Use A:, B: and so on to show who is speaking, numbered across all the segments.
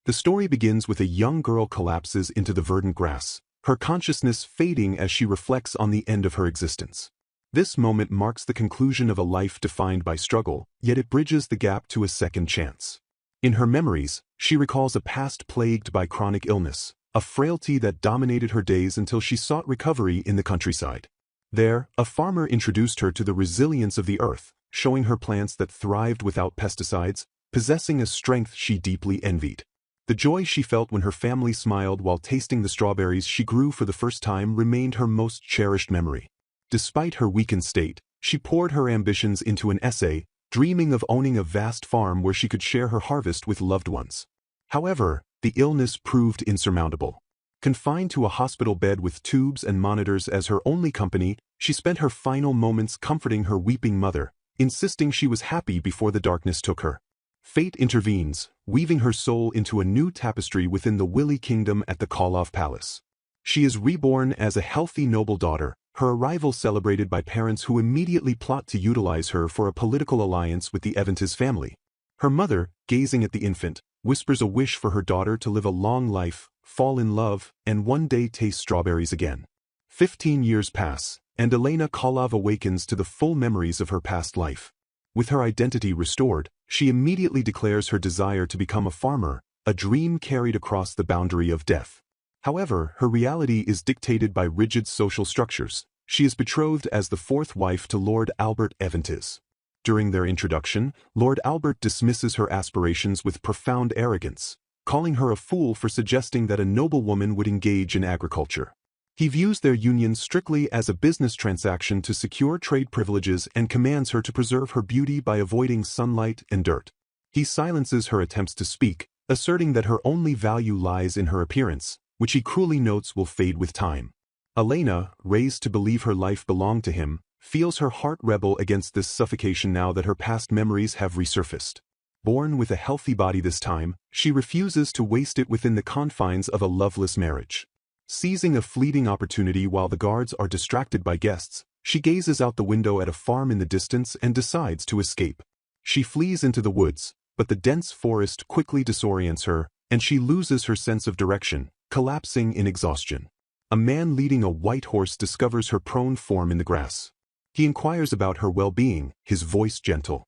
A: The story begins with a young girl collapses into the verdant grass, her consciousness fading as she reflects on the end of her existence. This moment marks the conclusion of a life defined by struggle, yet it bridges the gap to a second chance. In her memories, she recalls a past plagued by chronic illness, a frailty that dominated her days until she sought recovery in the countryside. There, a farmer introduced her to the resilience of the earth, showing her plants that thrived without pesticides, possessing a strength she deeply envied. The joy she felt when her family smiled while tasting the strawberries she grew for the first time remained her most cherished memory. Despite her weakened state, she poured her ambitions into an essay, dreaming of owning a vast farm where she could share her harvest with loved ones. However, the illness proved insurmountable. Confined to a hospital bed with tubes and monitors as her only company, she spent her final moments comforting her weeping mother, insisting she was happy before the darkness took her. Fate intervenes, weaving her soul into a new tapestry within the Willy kingdom at the Koloff Palace. She is reborn as a healthy noble daughter, her arrival celebrated by parents who immediately plot to utilize her for a political alliance with the Eventus family. Her mother, gazing at the infant, whispers a wish for her daughter to live a long life, fall in love, and one day taste strawberries again. 15 years pass, and Elena Koloff awakens to the full memories of her past life. With her identity restored, she immediately declares her desire to become a farmer, a dream carried across the boundary of death. However, her reality is dictated by rigid social structures. She is betrothed as the fourth wife to Lord Albert Eventus. During their introduction, Lord Albert dismisses her aspirations with profound arrogance, calling her a fool for suggesting that a noblewoman would engage in agriculture. He views their union strictly as a business transaction to secure trade privileges and commands her to preserve her beauty by avoiding sunlight and dirt. He silences her attempts to speak, asserting that her only value lies in her appearance, which he cruelly notes will fade with time. Elena, raised to believe her life belonged to him, feels her heart rebel against this suffocation now that her past memories have resurfaced. Born with a healthy body this time, she refuses to waste it within the confines of a loveless marriage. Seizing a fleeting opportunity while the guards are distracted by guests, she gazes out the window at a farm in the distance and decides to escape. She flees into the woods, but the dense forest quickly disorients her, and she loses her sense of direction, collapsing in exhaustion. A man leading a white horse discovers her prone form in the grass. He inquires about her well-being, his voice gentle.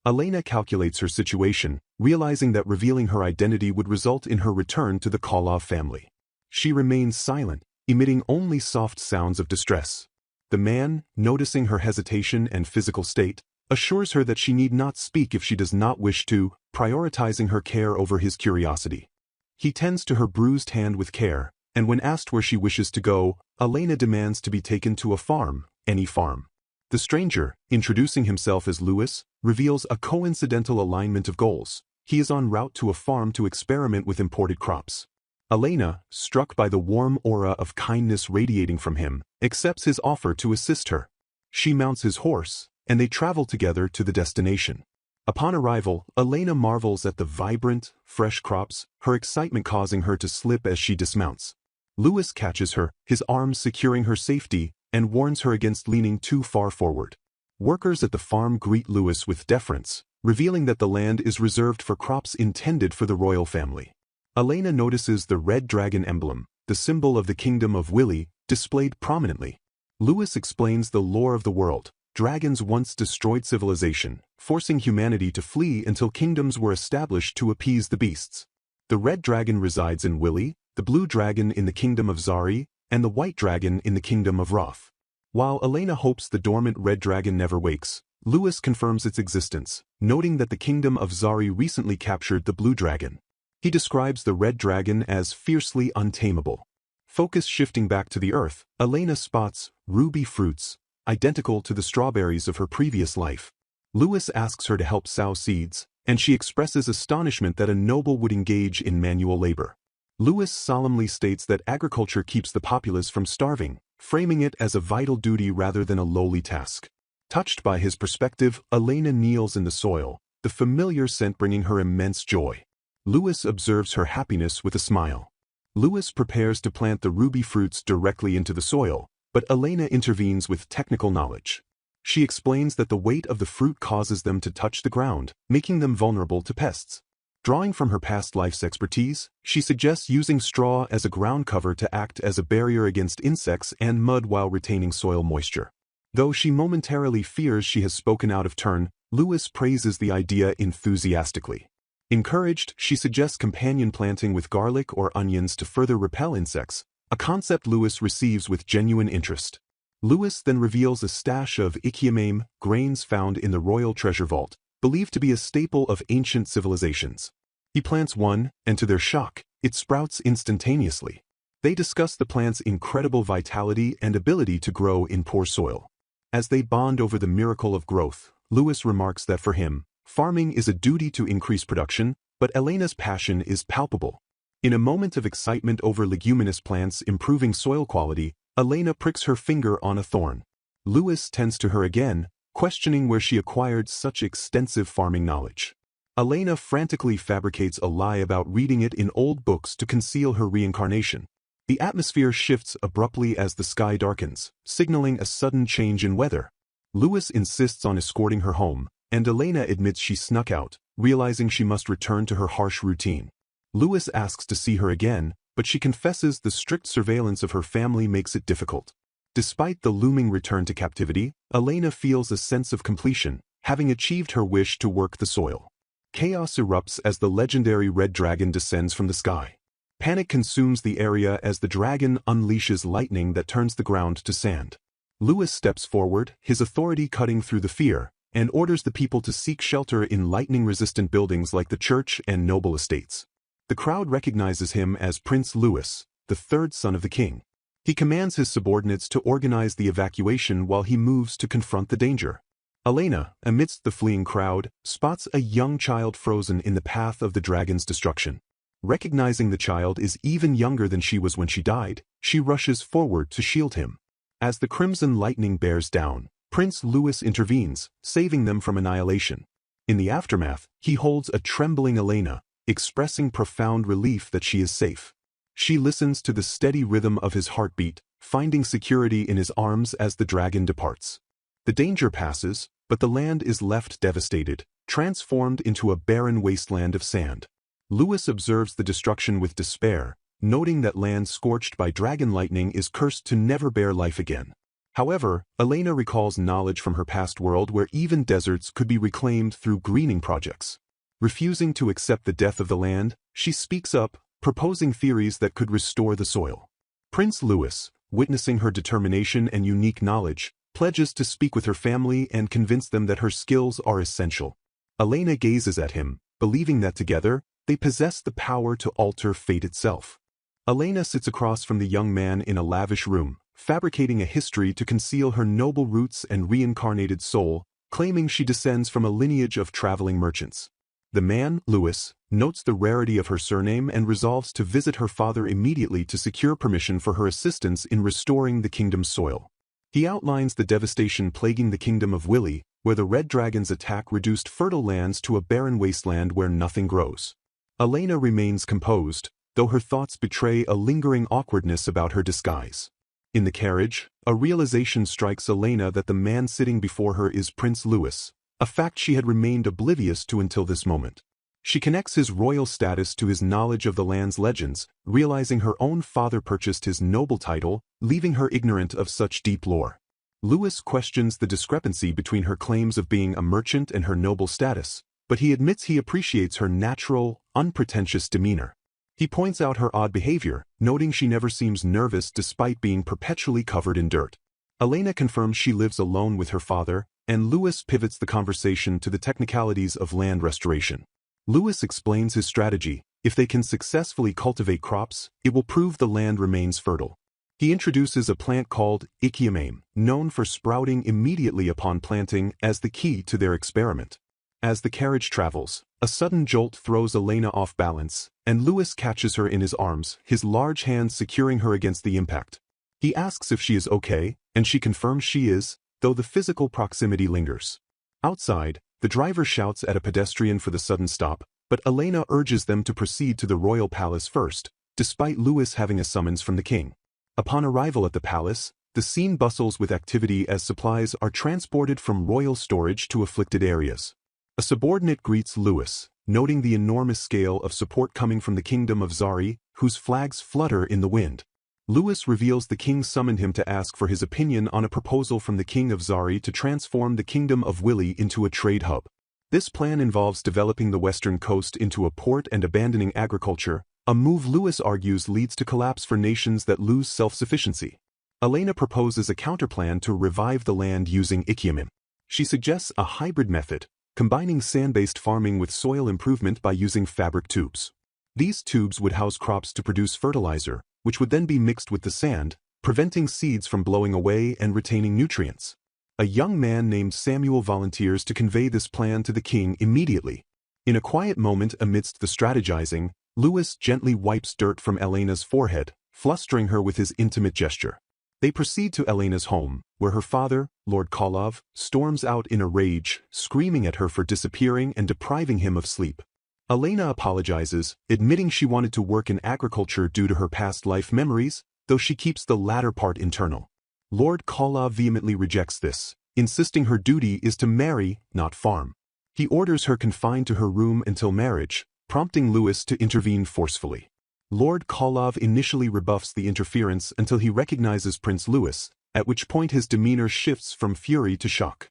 A: Elena calculates her situation, realizing that revealing her identity would result in her return to the Koloff family. She remains silent, emitting only soft sounds of distress. The man, noticing her hesitation and physical state, assures her that she need not speak if she does not wish to, prioritizing her care over his curiosity. He tends to her bruised hand with care, and when asked where she wishes to go, Elena demands to be taken to a farm, any farm. The stranger, introducing himself as Louis, reveals a coincidental alignment of goals. He is en route to a farm to experiment with imported crops. Elena, struck by the warm aura of kindness radiating from him, accepts his offer to assist her. She mounts his horse, and they travel together to the destination. Upon arrival, Elena marvels at the vibrant, fresh crops, her excitement causing her to slip as she dismounts. Louis catches her, his arms securing her safety, and warns her against leaning too far forward. Workers at the farm greet Louis with deference, revealing that the land is reserved for crops intended for the royal family. Elena notices the red dragon emblem, the symbol of the kingdom of Willy, displayed prominently. Louis explains the lore of the world. Dragons once destroyed civilization, forcing humanity to flee until kingdoms were established to appease the beasts. The red dragon resides in Willy, the blue dragon in the kingdom of Zari, and the white dragon in the kingdom of Roth. While Elena hopes the dormant red dragon never wakes, Louis confirms its existence, noting that the kingdom of Zari recently captured the blue dragon. He describes the red dragon as fiercely untamable. Focus shifting back to the earth, Elena spots ruby fruits, identical to the strawberries of her previous life. Louis asks her to help sow seeds, and she expresses astonishment that a noble would engage in manual labor. Louis solemnly states that agriculture keeps the populace from starving, framing it as a vital duty rather than a lowly task. Touched by his perspective, Elena kneels in the soil, the familiar scent bringing her immense joy. Louis observes her happiness with a smile. Louis prepares to plant the ruby fruits directly into the soil, but Elena intervenes with technical knowledge. She explains that the weight of the fruit causes them to touch the ground, making them vulnerable to pests. Drawing from her past life's expertise, she suggests using straw as a ground cover to act as a barrier against insects and mud while retaining soil moisture. Though she momentarily fears she has spoken out of turn, Lewis praises the idea enthusiastically. Encouraged, she suggests companion planting with garlic or onions to further repel insects, a concept Lewis receives with genuine interest. Lewis then reveals a stash of ikiamame grains found in the royal treasure vault, believed to be a staple of ancient civilizations. He plants one, and to their shock, it sprouts instantaneously. They discuss the plant's incredible vitality and ability to grow in poor soil. As they bond over the miracle of growth, Lewis remarks that for him, farming is a duty to increase production, but Elena's passion is palpable. In a moment of excitement over leguminous plants improving soil quality, Elena pricks her finger on a thorn. Lewis tends to her again, questioning where she acquired such extensive farming knowledge. Elena frantically fabricates a lie about reading it in old books to conceal her reincarnation. The atmosphere shifts abruptly as the sky darkens, signaling a sudden change in weather. Lewis insists on escorting her home, and Elena admits she snuck out, realizing she must return to her harsh routine. Lewis asks to see her again, but she confesses the strict surveillance of her family makes it difficult. Despite the looming return to captivity, Elena feels a sense of completion, having achieved her wish to work the soil. Chaos erupts as the legendary red dragon descends from the sky. Panic consumes the area as the dragon unleashes lightning that turns the ground to sand. Lewis steps forward, his authority cutting through the fear, and orders the people to seek shelter in lightning-resistant buildings like the church and noble estates. The crowd recognizes him as Prince Louis, the third son of the king. He commands his subordinates to organize the evacuation while he moves to confront the danger. Elena, amidst the fleeing crowd, spots a young child frozen in the path of the dragon's destruction. Recognizing the child is even younger than she was when she died, she rushes forward to shield him. As the crimson lightning bears down, Prince Louis intervenes, saving them from annihilation. In the aftermath, he holds a trembling Elena, expressing profound relief that she is safe. She listens to the steady rhythm of his heartbeat, finding security in his arms as the dragon departs. The danger passes, but the land is left devastated, transformed into a barren wasteland of sand. Lewis observes the destruction with despair, noting that land scorched by dragon lightning is cursed to never bear life again. However, Elena recalls knowledge from her past world where even deserts could be reclaimed through greening projects. Refusing to accept the death of the land, she speaks up, proposing theories that could restore the soil. Prince Louis, witnessing her determination and unique knowledge, pledges to speak with her family and convince them that her skills are essential. Elena gazes at him, believing that together, they possess the power to alter fate itself. Elena sits across from the young man in a lavish room, fabricating a history to conceal her noble roots and reincarnated soul, claiming she descends from a lineage of traveling merchants. The man, Louis, notes the rarity of her surname and resolves to visit her father immediately to secure permission for her assistance in restoring the kingdom's soil. He outlines the devastation plaguing the kingdom of Willy, where the red dragon's attack reduced fertile lands to a barren wasteland where nothing grows. Elena remains composed, though her thoughts betray a lingering awkwardness about her disguise. In the carriage, a realization strikes Elena that the man sitting before her is Prince Louis, a fact she had remained oblivious to until this moment. She connects his royal status to his knowledge of the land's legends, realizing her own father purchased his noble title, leaving her ignorant of such deep lore. Louis questions the discrepancy between her claims of being a merchant and her noble status, but he admits he appreciates her natural, unpretentious demeanor. He points out her odd behavior, noting she never seems nervous despite being perpetually covered in dirt. Elena confirms she lives alone with her father, and Louis pivots the conversation to the technicalities of land restoration. Louis explains his strategy: if they can successfully cultivate crops, it will prove the land remains fertile. He introduces a plant called ikiamame, known for sprouting immediately upon planting, as the key to their experiment. As the carriage travels, a sudden jolt throws Elena off balance, and Louis catches her in his arms, his large hands securing her against the impact. He asks if she is okay, and she confirms she is, though the physical proximity lingers. Outside, the driver shouts at a pedestrian for the sudden stop, but Elena urges them to proceed to the royal palace first, despite Louis having a summons from the king. Upon arrival at the palace, the scene bustles with activity as supplies are transported from royal storage to afflicted areas. A subordinate greets Louis, noting the enormous scale of support coming from the kingdom of Zari, whose flags flutter in the wind. Lewis reveals the king summoned him to ask for his opinion on a proposal from the king of Zari to transform the kingdom of Willy into a trade hub. This plan involves developing the western coast into a port and abandoning agriculture, a move Lewis argues leads to collapse for nations that lose self-sufficiency. Elena proposes a counterplan to revive the land using ikiamin. She suggests a hybrid method, combining sand-based farming with soil improvement by using fabric tubes. These tubes would house crops to produce fertilizer, which would then be mixed with the sand, preventing seeds from blowing away and retaining nutrients. A young man named Samuel volunteers to convey this plan to the king immediately. In a quiet moment amidst the strategizing, Lewis gently wipes dirt from Elena's forehead, flustering her with his intimate gesture. They proceed to Elena's home, where her father, Lord Kolov, storms out in a rage, screaming at her for disappearing and depriving him of sleep. Elena apologizes, admitting she wanted to work in agriculture due to her past life memories, though she keeps the latter part internal. Lord Kolov vehemently rejects this, insisting her duty is to marry, not farm. He orders her confined to her room until marriage, prompting Lewis to intervene forcefully. Lord Kolov initially rebuffs the interference until he recognizes Prince Lewis, at which point his demeanor shifts from fury to shock.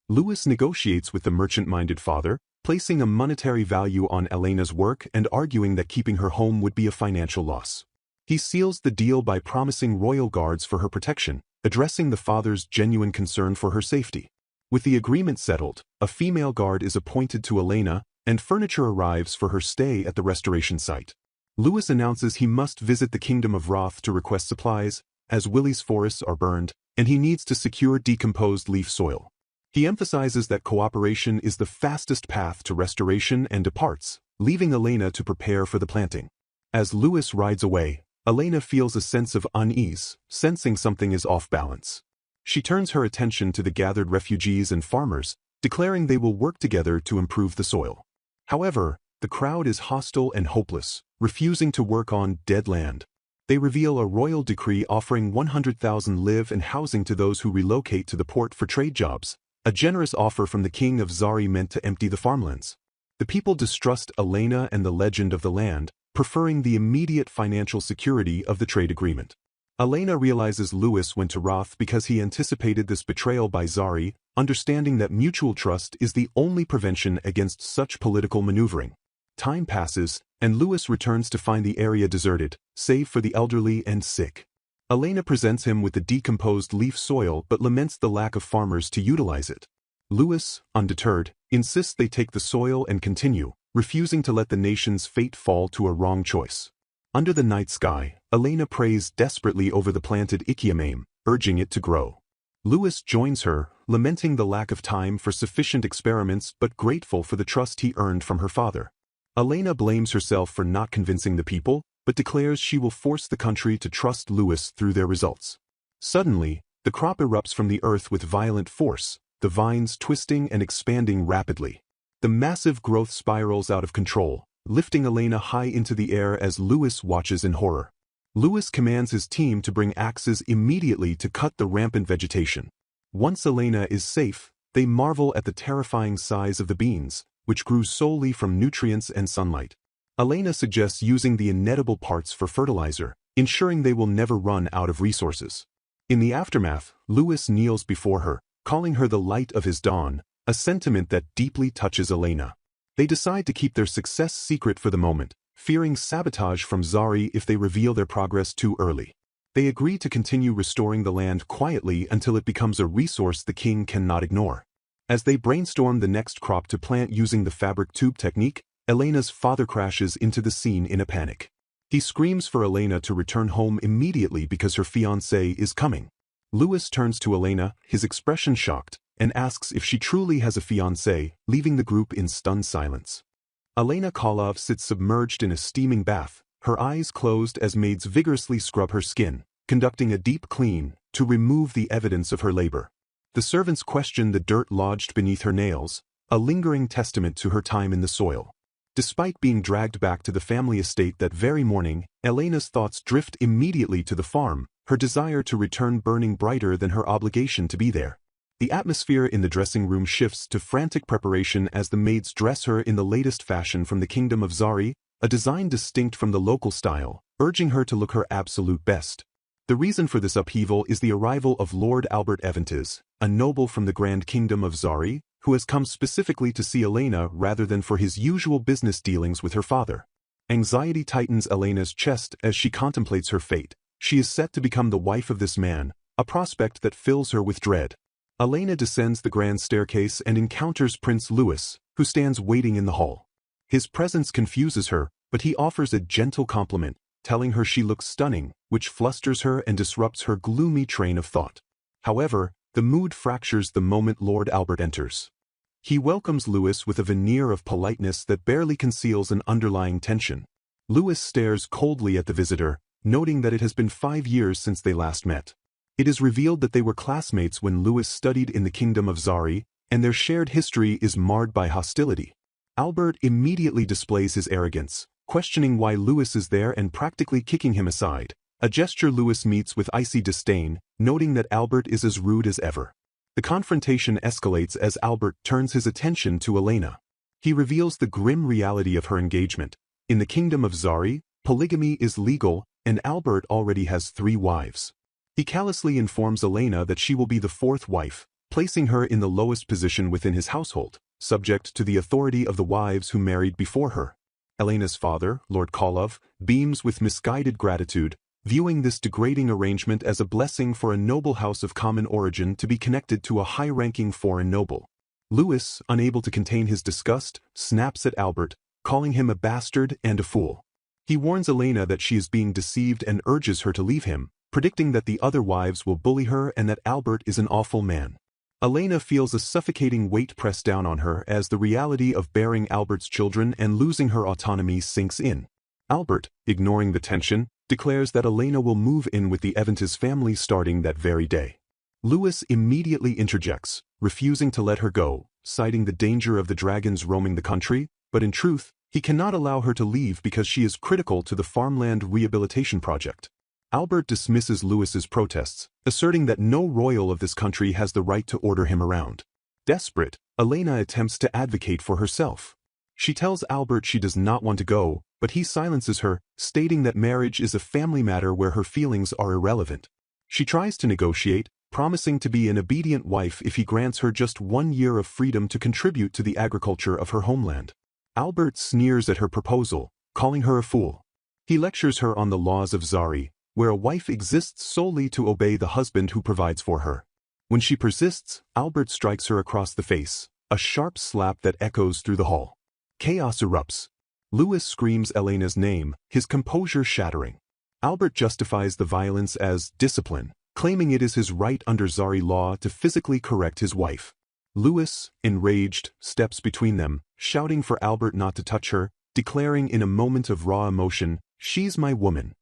A: Lewis negotiates with the merchant-minded father, placing a monetary value on Elena's work and arguing that keeping her home would be a financial loss. He seals the deal by promising royal guards for her protection, addressing the father's genuine concern for her safety. With the agreement settled, a female guard is appointed to Elena, and furniture arrives for her stay at the restoration site. Lewis announces he must visit the Kingdom of Roth to request supplies, as Willy's forests are burned, and he needs to secure decomposed leaf soil. He emphasizes that cooperation is the fastest path to restoration and departs, leaving Elena to prepare for the planting. As Lewis rides away, Elena feels a sense of unease, sensing something is off balance. She turns her attention to the gathered refugees and farmers, declaring they will work together to improve the soil. However, the crowd is hostile and hopeless, refusing to work on dead land. They reveal a royal decree offering 100,000 live and housing to those who relocate to the port for trade jobs, a generous offer from the king of Zari meant to empty the farmlands. The people distrust Elena and the legend of the land, preferring the immediate financial security of the trade agreement. Elena realizes Lewis went to Roth because he anticipated this betrayal by Zari, understanding that mutual trust is the only prevention against such political maneuvering. Time passes, and Lewis returns to find the area deserted, save for the elderly and sick. Elena presents him with the decomposed leaf soil but laments the lack of farmers to utilize it. Lewis, undeterred, insists they take the soil and continue, refusing to let the nation's fate fall to a wrong choice. Under the night sky, Elena prays desperately over the planted ikiamin, urging it to grow. Lewis joins her, lamenting the lack of time for sufficient experiments but grateful for the trust he earned from her father. Elena blames herself for not convincing the people, but declares she will force the country to trust Lewis through their results. Suddenly, the crop erupts from the earth with violent force, the vines twisting and expanding rapidly. The massive growth spirals out of control, lifting Elena high into the air as Lewis watches in horror. Lewis commands his team to bring axes immediately to cut the rampant vegetation. Once Elena is safe, they marvel at the terrifying size of the beans, which grew solely from nutrients and sunlight. Elena suggests using the inedible parts for fertilizer, ensuring they will never run out of resources. In the aftermath, Lewis kneels before her, calling her the light of his dawn, a sentiment that deeply touches Elena. They decide to keep their success secret for the moment, fearing sabotage from Zari if they reveal their progress too early. They agree to continue restoring the land quietly until it becomes a resource the king cannot ignore. As they brainstorm the next crop to plant using the fabric tube technique, Elena's father crashes into the scene in a panic. He screams for Elena to return home immediately because her fiancé is coming. Lewis turns to Elena, his expression shocked, and asks if she truly has a fiancé, leaving the group in stunned silence. Elena Kolov sits submerged in a steaming bath, her eyes closed as maids vigorously scrub her skin, conducting a deep clean to remove the evidence of her labor. The servants question the dirt lodged beneath her nails, a lingering testament to her time in the soil. Despite being dragged back to the family estate that very morning, Elena's thoughts drift immediately to the farm, her desire to return burning brighter than her obligation to be there. The atmosphere in the dressing room shifts to frantic preparation as the maids dress her in the latest fashion from the kingdom of Zari, a design distinct from the local style, urging her to look her absolute best. The reason for this upheaval is the arrival of Lord Albert Eventis, a noble from the Grand Kingdom of Zari, who has come specifically to see Elena rather than for his usual business dealings with her father. Anxiety tightens Elena's chest as she contemplates her fate. She is set to become the wife of this man, a prospect that fills her with dread. Elena descends the grand staircase and encounters Prince Louis, who stands waiting in the hall. His presence confuses her, but he offers a gentle compliment, telling her she looks stunning, which flusters her and disrupts her gloomy train of thought. However, the mood fractures the moment Lord Albert enters. He welcomes Louis with a veneer of politeness that barely conceals an underlying tension. Louis stares coldly at the visitor, noting that it has been 5 years since they last met. It is revealed that they were classmates when Louis studied in the kingdom of Zari, and their shared history is marred by hostility. Albert immediately displays his arrogance, questioning why Louis is there and practically kicking him aside, a gesture Louis meets with icy disdain, noting that Albert is as rude as ever. The confrontation escalates as Albert turns his attention to Elena. He reveals the grim reality of her engagement. In the kingdom of Zari, polygamy is legal, and Albert already has 3 wives. He callously informs Elena that she will be the 4th wife, placing her in the lowest position within his household, subject to the authority of the wives who married before her. Elena's father, Lord Kolov, beams with misguided gratitude, viewing this degrading arrangement as a blessing for a noble house of common origin to be connected to a high-ranking foreign noble. Louis, unable to contain his disgust, snaps at Albert, calling him a bastard and a fool. He warns Elena that she is being deceived and urges her to leave him, predicting that the other wives will bully her and that Albert is an awful man. Elena feels a suffocating weight press down on her as the reality of bearing Albert's children and losing her autonomy sinks in. Albert, ignoring the tension, declares that Elena will move in with the Eventis family starting that very day. Louis immediately interjects, refusing to let her go, citing the danger of the dragons roaming the country, but in truth, he cannot allow her to leave because she is critical to the farmland rehabilitation project. Albert dismisses Louis's protests, asserting that no royal of this country has the right to order him around. Desperate, Elena attempts to advocate for herself. She tells Albert she does not want to go, but he silences her, stating that marriage is a family matter where her feelings are irrelevant. She tries to negotiate, promising to be an obedient wife if he grants her just 1 year of freedom to contribute to the agriculture of her homeland. Albert sneers at her proposal, calling her a fool. He lectures her on the laws of Zari, where a wife exists solely to obey the husband who provides for her. When she persists, Albert strikes her across the face, a sharp slap that echoes through the hall. Chaos erupts. Louis screams Elena's name, his composure shattering. Albert justifies the violence as discipline, claiming it is his right under Zari law to physically correct his wife. Louis, enraged, steps between them, shouting for Albert not to touch her, declaring in a moment of raw emotion, "She's my woman."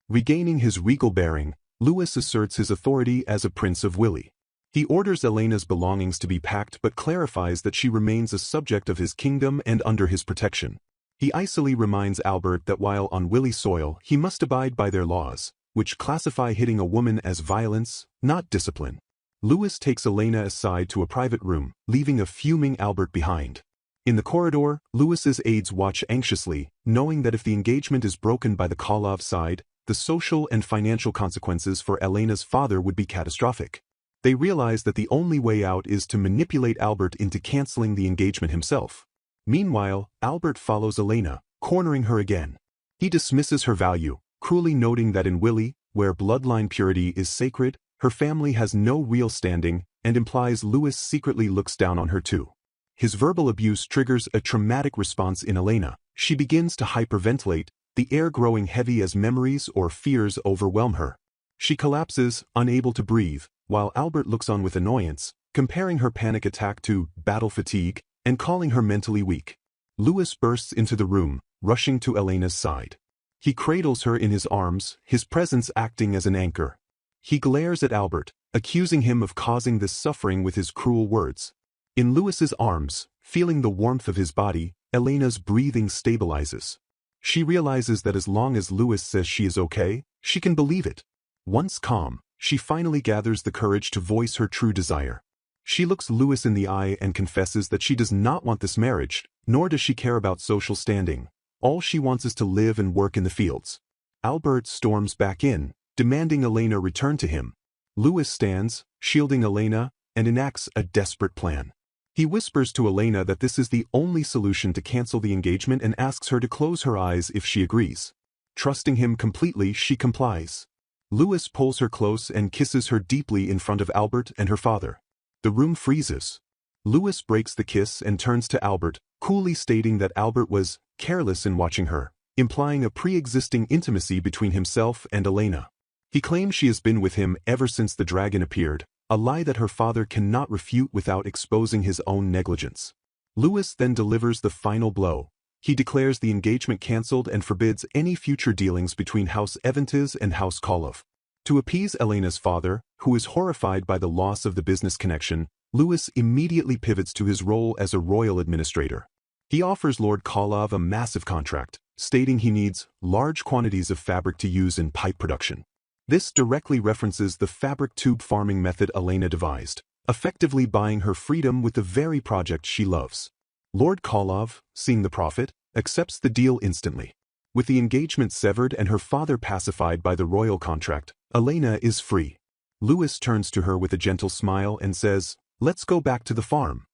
A: Regaining his regal bearing, Louis asserts his authority as a Prince of Willy. He orders Elena's belongings to be packed but clarifies that she remains a subject of his kingdom and under his protection. He icily reminds Albert that while on Willy soil, he must abide by their laws, which classify hitting a woman as violence, not discipline. Louis takes Elena aside to a private room, leaving a fuming Albert behind. In the corridor, Louis's aides watch anxiously, knowing that if the engagement is broken by the Kolov side, the social and financial consequences for Elena's father would be catastrophic. They realize that the only way out is to manipulate Albert into canceling the engagement himself. Meanwhile, Albert follows Elena, cornering her again. He dismisses her value, cruelly noting that in Willy, where bloodline purity is sacred, her family has no real standing, and implies Louis secretly looks down on her too. His verbal abuse triggers a traumatic response in Elena. She begins to hyperventilate, the air growing heavy as memories or fears overwhelm her. She collapses, unable to breathe, while Albert looks on with annoyance, comparing her panic attack to battle fatigue and calling her mentally weak. Louis bursts into the room, rushing to Elena's side. He cradles her in his arms, his presence acting as an anchor. He glares at Albert, accusing him of causing this suffering with his cruel words. In Louis's arms, feeling the warmth of his body, Elena's breathing stabilizes. She realizes that as long as Louis says she is okay, she can believe it. Once calm, she finally gathers the courage to voice her true desire. She looks Louis in the eye and confesses that she does not want this marriage, nor does she care about social standing. All she wants is to live and work in the fields. Albert storms back in, demanding Elena return to him. Louis stands, shielding Elena, and enacts a desperate plan. He whispers to Elena that this is the only solution to cancel the engagement and asks her to close her eyes if she agrees. Trusting him completely, she complies. Louis pulls her close and kisses her deeply in front of Albert and her father. The room freezes. Louis breaks the kiss and turns to Albert, coolly stating that Albert was careless in watching her, implying a pre-existing intimacy between himself and Elena. He claims she has been with him ever since the dragon appeared, a lie that her father cannot refute without exposing his own negligence. Louis then delivers the final blow. He declares the engagement cancelled and forbids any future dealings between House Eventis and House Koloff. To appease Elena's father, who is horrified by the loss of the business connection, Louis immediately pivots to his role as a royal administrator. He offers Lord Koloff a massive contract, stating he needs large quantities of fabric to use in pipe production. This directly references the fabric tube farming method Elena devised, effectively buying her freedom with the very project she loves. Lord Koloff, seeing the profit, accepts the deal instantly. With the engagement severed and her father pacified by the royal contract, Elena is free. Louis turns to her with a gentle smile and says, "Let's go back to the farm."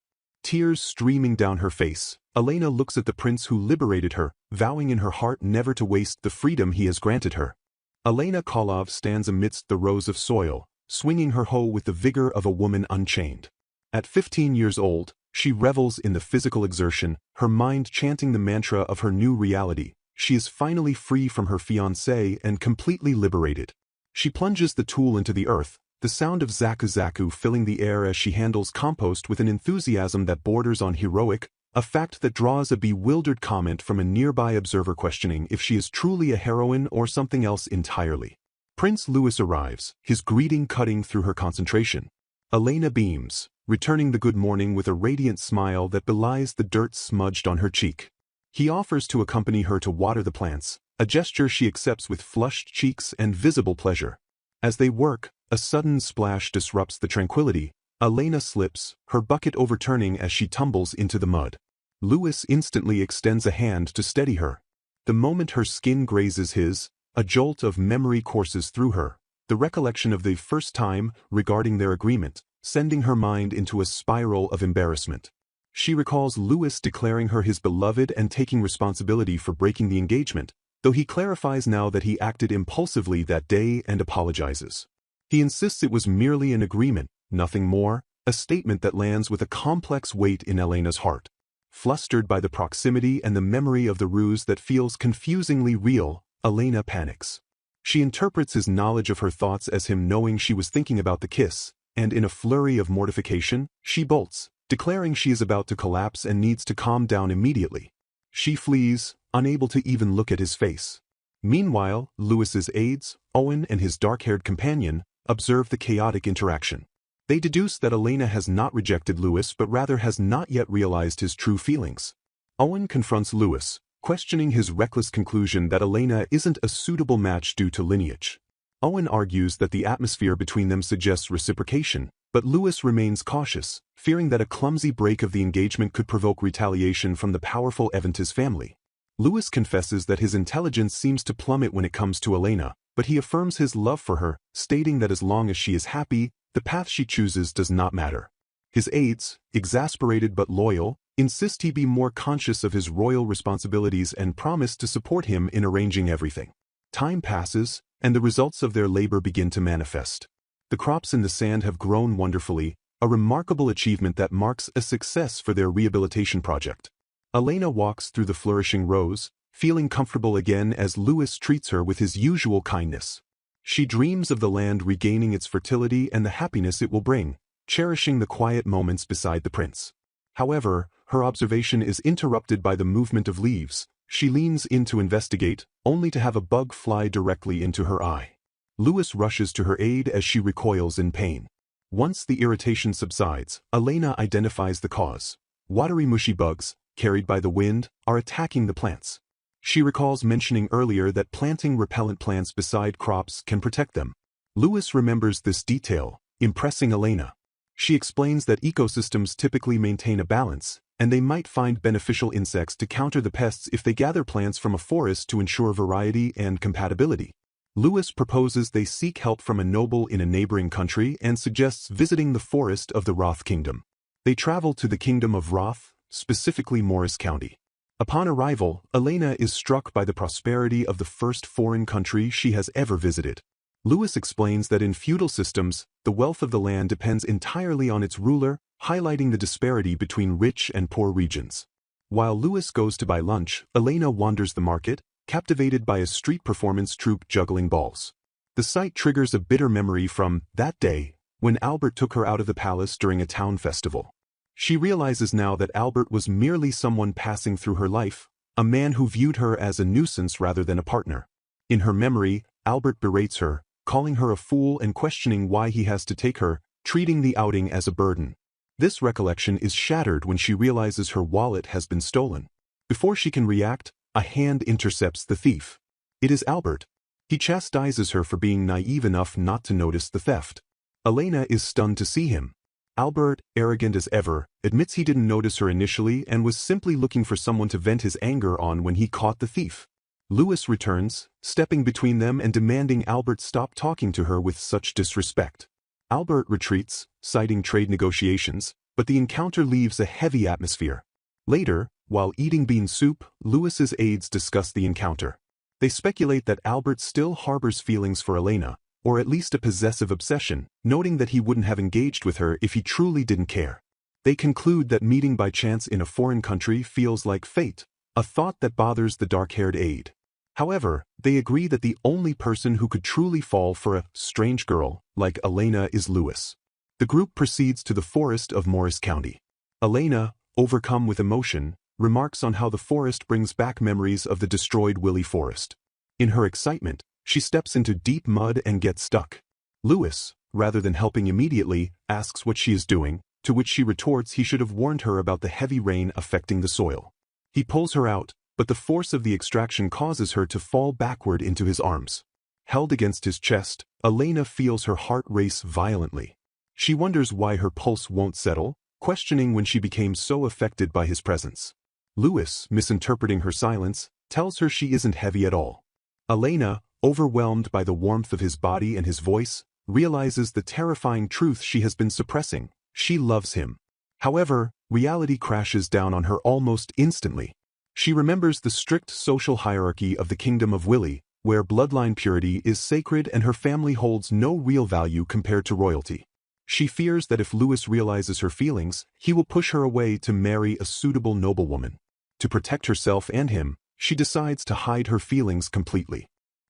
A: Tears streaming down her face, Elena looks at the prince who liberated her, vowing in her heart never to waste the freedom he has granted her. Elena Koloff stands amidst the rows of soil, swinging her hoe with the vigor of a woman unchained. At 15 years old, she revels in the physical exertion, her mind chanting the mantra of her new reality. She is finally free from her fiancé and completely liberated. She plunges the tool into the earth, the sound of zaku-zaku filling the air as she handles compost with an enthusiasm that borders on heroic, a fact that draws a bewildered comment from a nearby observer questioning if she is truly a heroine or something else entirely. Prince Louis arrives, his greeting cutting through her concentration. Elena beams, returning the good morning with a radiant smile that belies the dirt smudged on her cheek. He offers to accompany her to water the plants, a gesture she accepts with flushed cheeks and visible pleasure. As they work, a sudden splash disrupts the tranquility. Elena slips, her bucket overturning as she tumbles into the mud. Louis instantly extends a hand to steady her. The moment her skin grazes his, a jolt of memory courses through her, the recollection of the first time regarding their agreement, sending her mind into a spiral of embarrassment. She recalls Louis declaring her his beloved and taking responsibility for breaking the engagement, though he clarifies now that he acted impulsively that day and apologizes. He insists it was merely an agreement, nothing more, a statement that lands with a complex weight in Elena's heart. Flustered by the proximity and the memory of the ruse that feels confusingly real, Elena panics. She interprets his knowledge of her thoughts as him knowing she was thinking about the kiss, and in a flurry of mortification, she bolts, declaring she is about to collapse and needs to calm down immediately. She flees, unable to even look at his face. Meanwhile, Louis's aides, Owen and his dark-haired companion, observe the chaotic interaction. They deduce that Elena has not rejected Louis but rather has not yet realized his true feelings. Owen confronts Louis, questioning his reckless conclusion that Elena isn't a suitable match due to lineage. Owen argues that the atmosphere between them suggests reciprocation, but Louis remains cautious, fearing that a clumsy break of the engagement could provoke retaliation from the powerful Eventis family. Louis confesses that his intelligence seems to plummet when it comes to Elena, but he affirms his love for her, stating that as long as she is happy, the path she chooses does not matter. His aides, exasperated but loyal, insist he be more conscious of his royal responsibilities and promise to support him in arranging everything. Time passes, and the results of their labor begin to manifest. The crops in the sand have grown wonderfully, a remarkable achievement that marks a success for their rehabilitation project. Elena walks through the flourishing rows, feeling comfortable again as Louis treats her with his usual kindness. She dreams of the land regaining its fertility and the happiness it will bring, cherishing the quiet moments beside the prince. However, her observation is interrupted by the movement of leaves. She leans in to investigate, only to have a bug fly directly into her eye. Louis rushes to her aid as she recoils in pain. Once the irritation subsides, Elena identifies the cause. Watery mushy bugs, carried by the wind, are attacking the plants. She recalls mentioning earlier that planting repellent plants beside crops can protect them. Louis remembers this detail, impressing Elena. She explains that ecosystems typically maintain a balance, and they might find beneficial insects to counter the pests if they gather plants from a forest to ensure variety and compatibility. Lewis proposes they seek help from a noble in a neighboring country and suggests visiting the forest of the Roth Kingdom. They travel to the Kingdom of Roth, specifically Morris County. Upon arrival, Elena is struck by the prosperity of the first foreign country she has ever visited. Lewis explains that in feudal systems, the wealth of the land depends entirely on its ruler, highlighting the disparity between rich and poor regions. While Lewis goes to buy lunch, Elena wanders the market, captivated by a street performance troupe juggling balls. The sight triggers a bitter memory from that day, when Albert took her out of the palace during a town festival. She realizes now that Albert was merely someone passing through her life, a man who viewed her as a nuisance rather than a partner. In her memory, Albert berates her, calling her a fool and questioning why he has to take her, treating the outing as a burden. This recollection is shattered when she realizes her wallet has been stolen. Before she can react, a hand intercepts the thief. It is Albert. He chastises her for being naive enough not to notice the theft. Elena is stunned to see him. Albert, arrogant as ever, admits he didn't notice her initially and was simply looking for someone to vent his anger on when he caught the thief. Lewis returns, stepping between them and demanding Albert stop talking to her with such disrespect. Albert retreats, citing trade negotiations, but the encounter leaves a heavy atmosphere. Later, while eating bean soup, Lewis's aides discuss the encounter. They speculate that Albert still harbors feelings for Elena, or at least a possessive obsession, noting that he wouldn't have engaged with her if he truly didn't care. They conclude that meeting by chance in a foreign country feels like fate, a thought that bothers the dark-haired aide. However, they agree that the only person who could truly fall for a strange girl like Elena is Lewis. The group proceeds to the forest of Morris County. Elena, overcome with emotion, remarks on how the forest brings back memories of the destroyed Willy Forest. In her excitement, she steps into deep mud and gets stuck. Lewis, rather than helping immediately, asks what she is doing, to which she retorts he should have warned her about the heavy rain affecting the soil. He pulls her out, but the force of the extraction causes her to fall backward into his arms. Held against his chest, Elena feels her heart race violently. She wonders why her pulse won't settle, questioning when she became so affected by his presence. Lewis, misinterpreting her silence, tells her she isn't heavy at all. Elena, overwhelmed by the warmth of his body and his voice, realizes the terrifying truth she has been suppressing: she loves him. However, reality crashes down on her almost instantly. She remembers the strict social hierarchy of the Kingdom of Willy, where bloodline purity is sacred and her family holds no real value compared to royalty. She fears that if Lewis realizes her feelings, he will push her away to marry a suitable noblewoman. To protect herself and him, she decides to hide her feelings completely.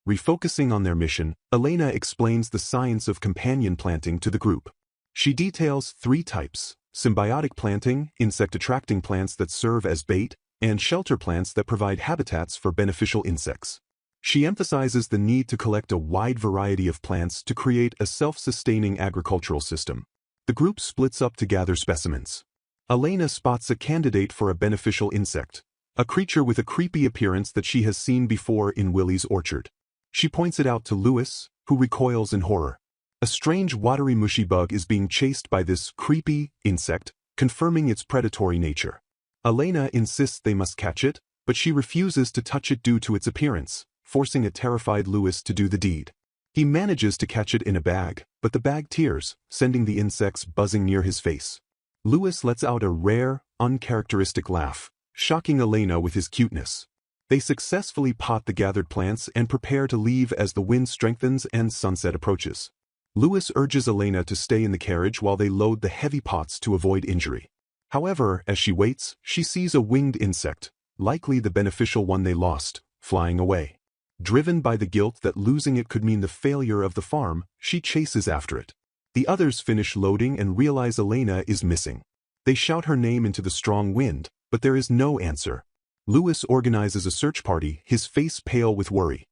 A: Refocusing on their mission, Elena explains the science of companion planting to the group. She details 3 types: symbiotic planting, insect-attracting plants that serve as bait, and shelter plants that provide habitats for beneficial insects. She emphasizes the need to collect a wide variety of plants to create a self-sustaining agricultural system. The group splits up to gather specimens. Elena spots a candidate for a beneficial insect, a creature with a creepy appearance that she has seen before in Willy's orchard. She points it out to Lewis, who recoils in horror. A strange watery mushy bug is being chased by this creepy insect, confirming its predatory nature. Elena insists they must catch it, but she refuses to touch it due to its appearance, forcing a terrified Lewis to do the deed. He manages to catch it in a bag, but the bag tears, sending the insects buzzing near his face. Lewis lets out a rare, uncharacteristic laugh, shocking Elena with his cuteness. They successfully pot the gathered plants and prepare to leave as the wind strengthens and sunset approaches. Lewis urges Elena to stay in the carriage while they load the heavy pots to avoid injury. However, as she waits, she sees a winged insect, likely the beneficial one they lost, flying away. Driven by the guilt that losing it could mean the failure of the farm, she chases after it. The others finish loading and realize Elena is missing. They shout her name into the strong wind, but there is no answer. Lewis organizes a search party, his face pale with worry.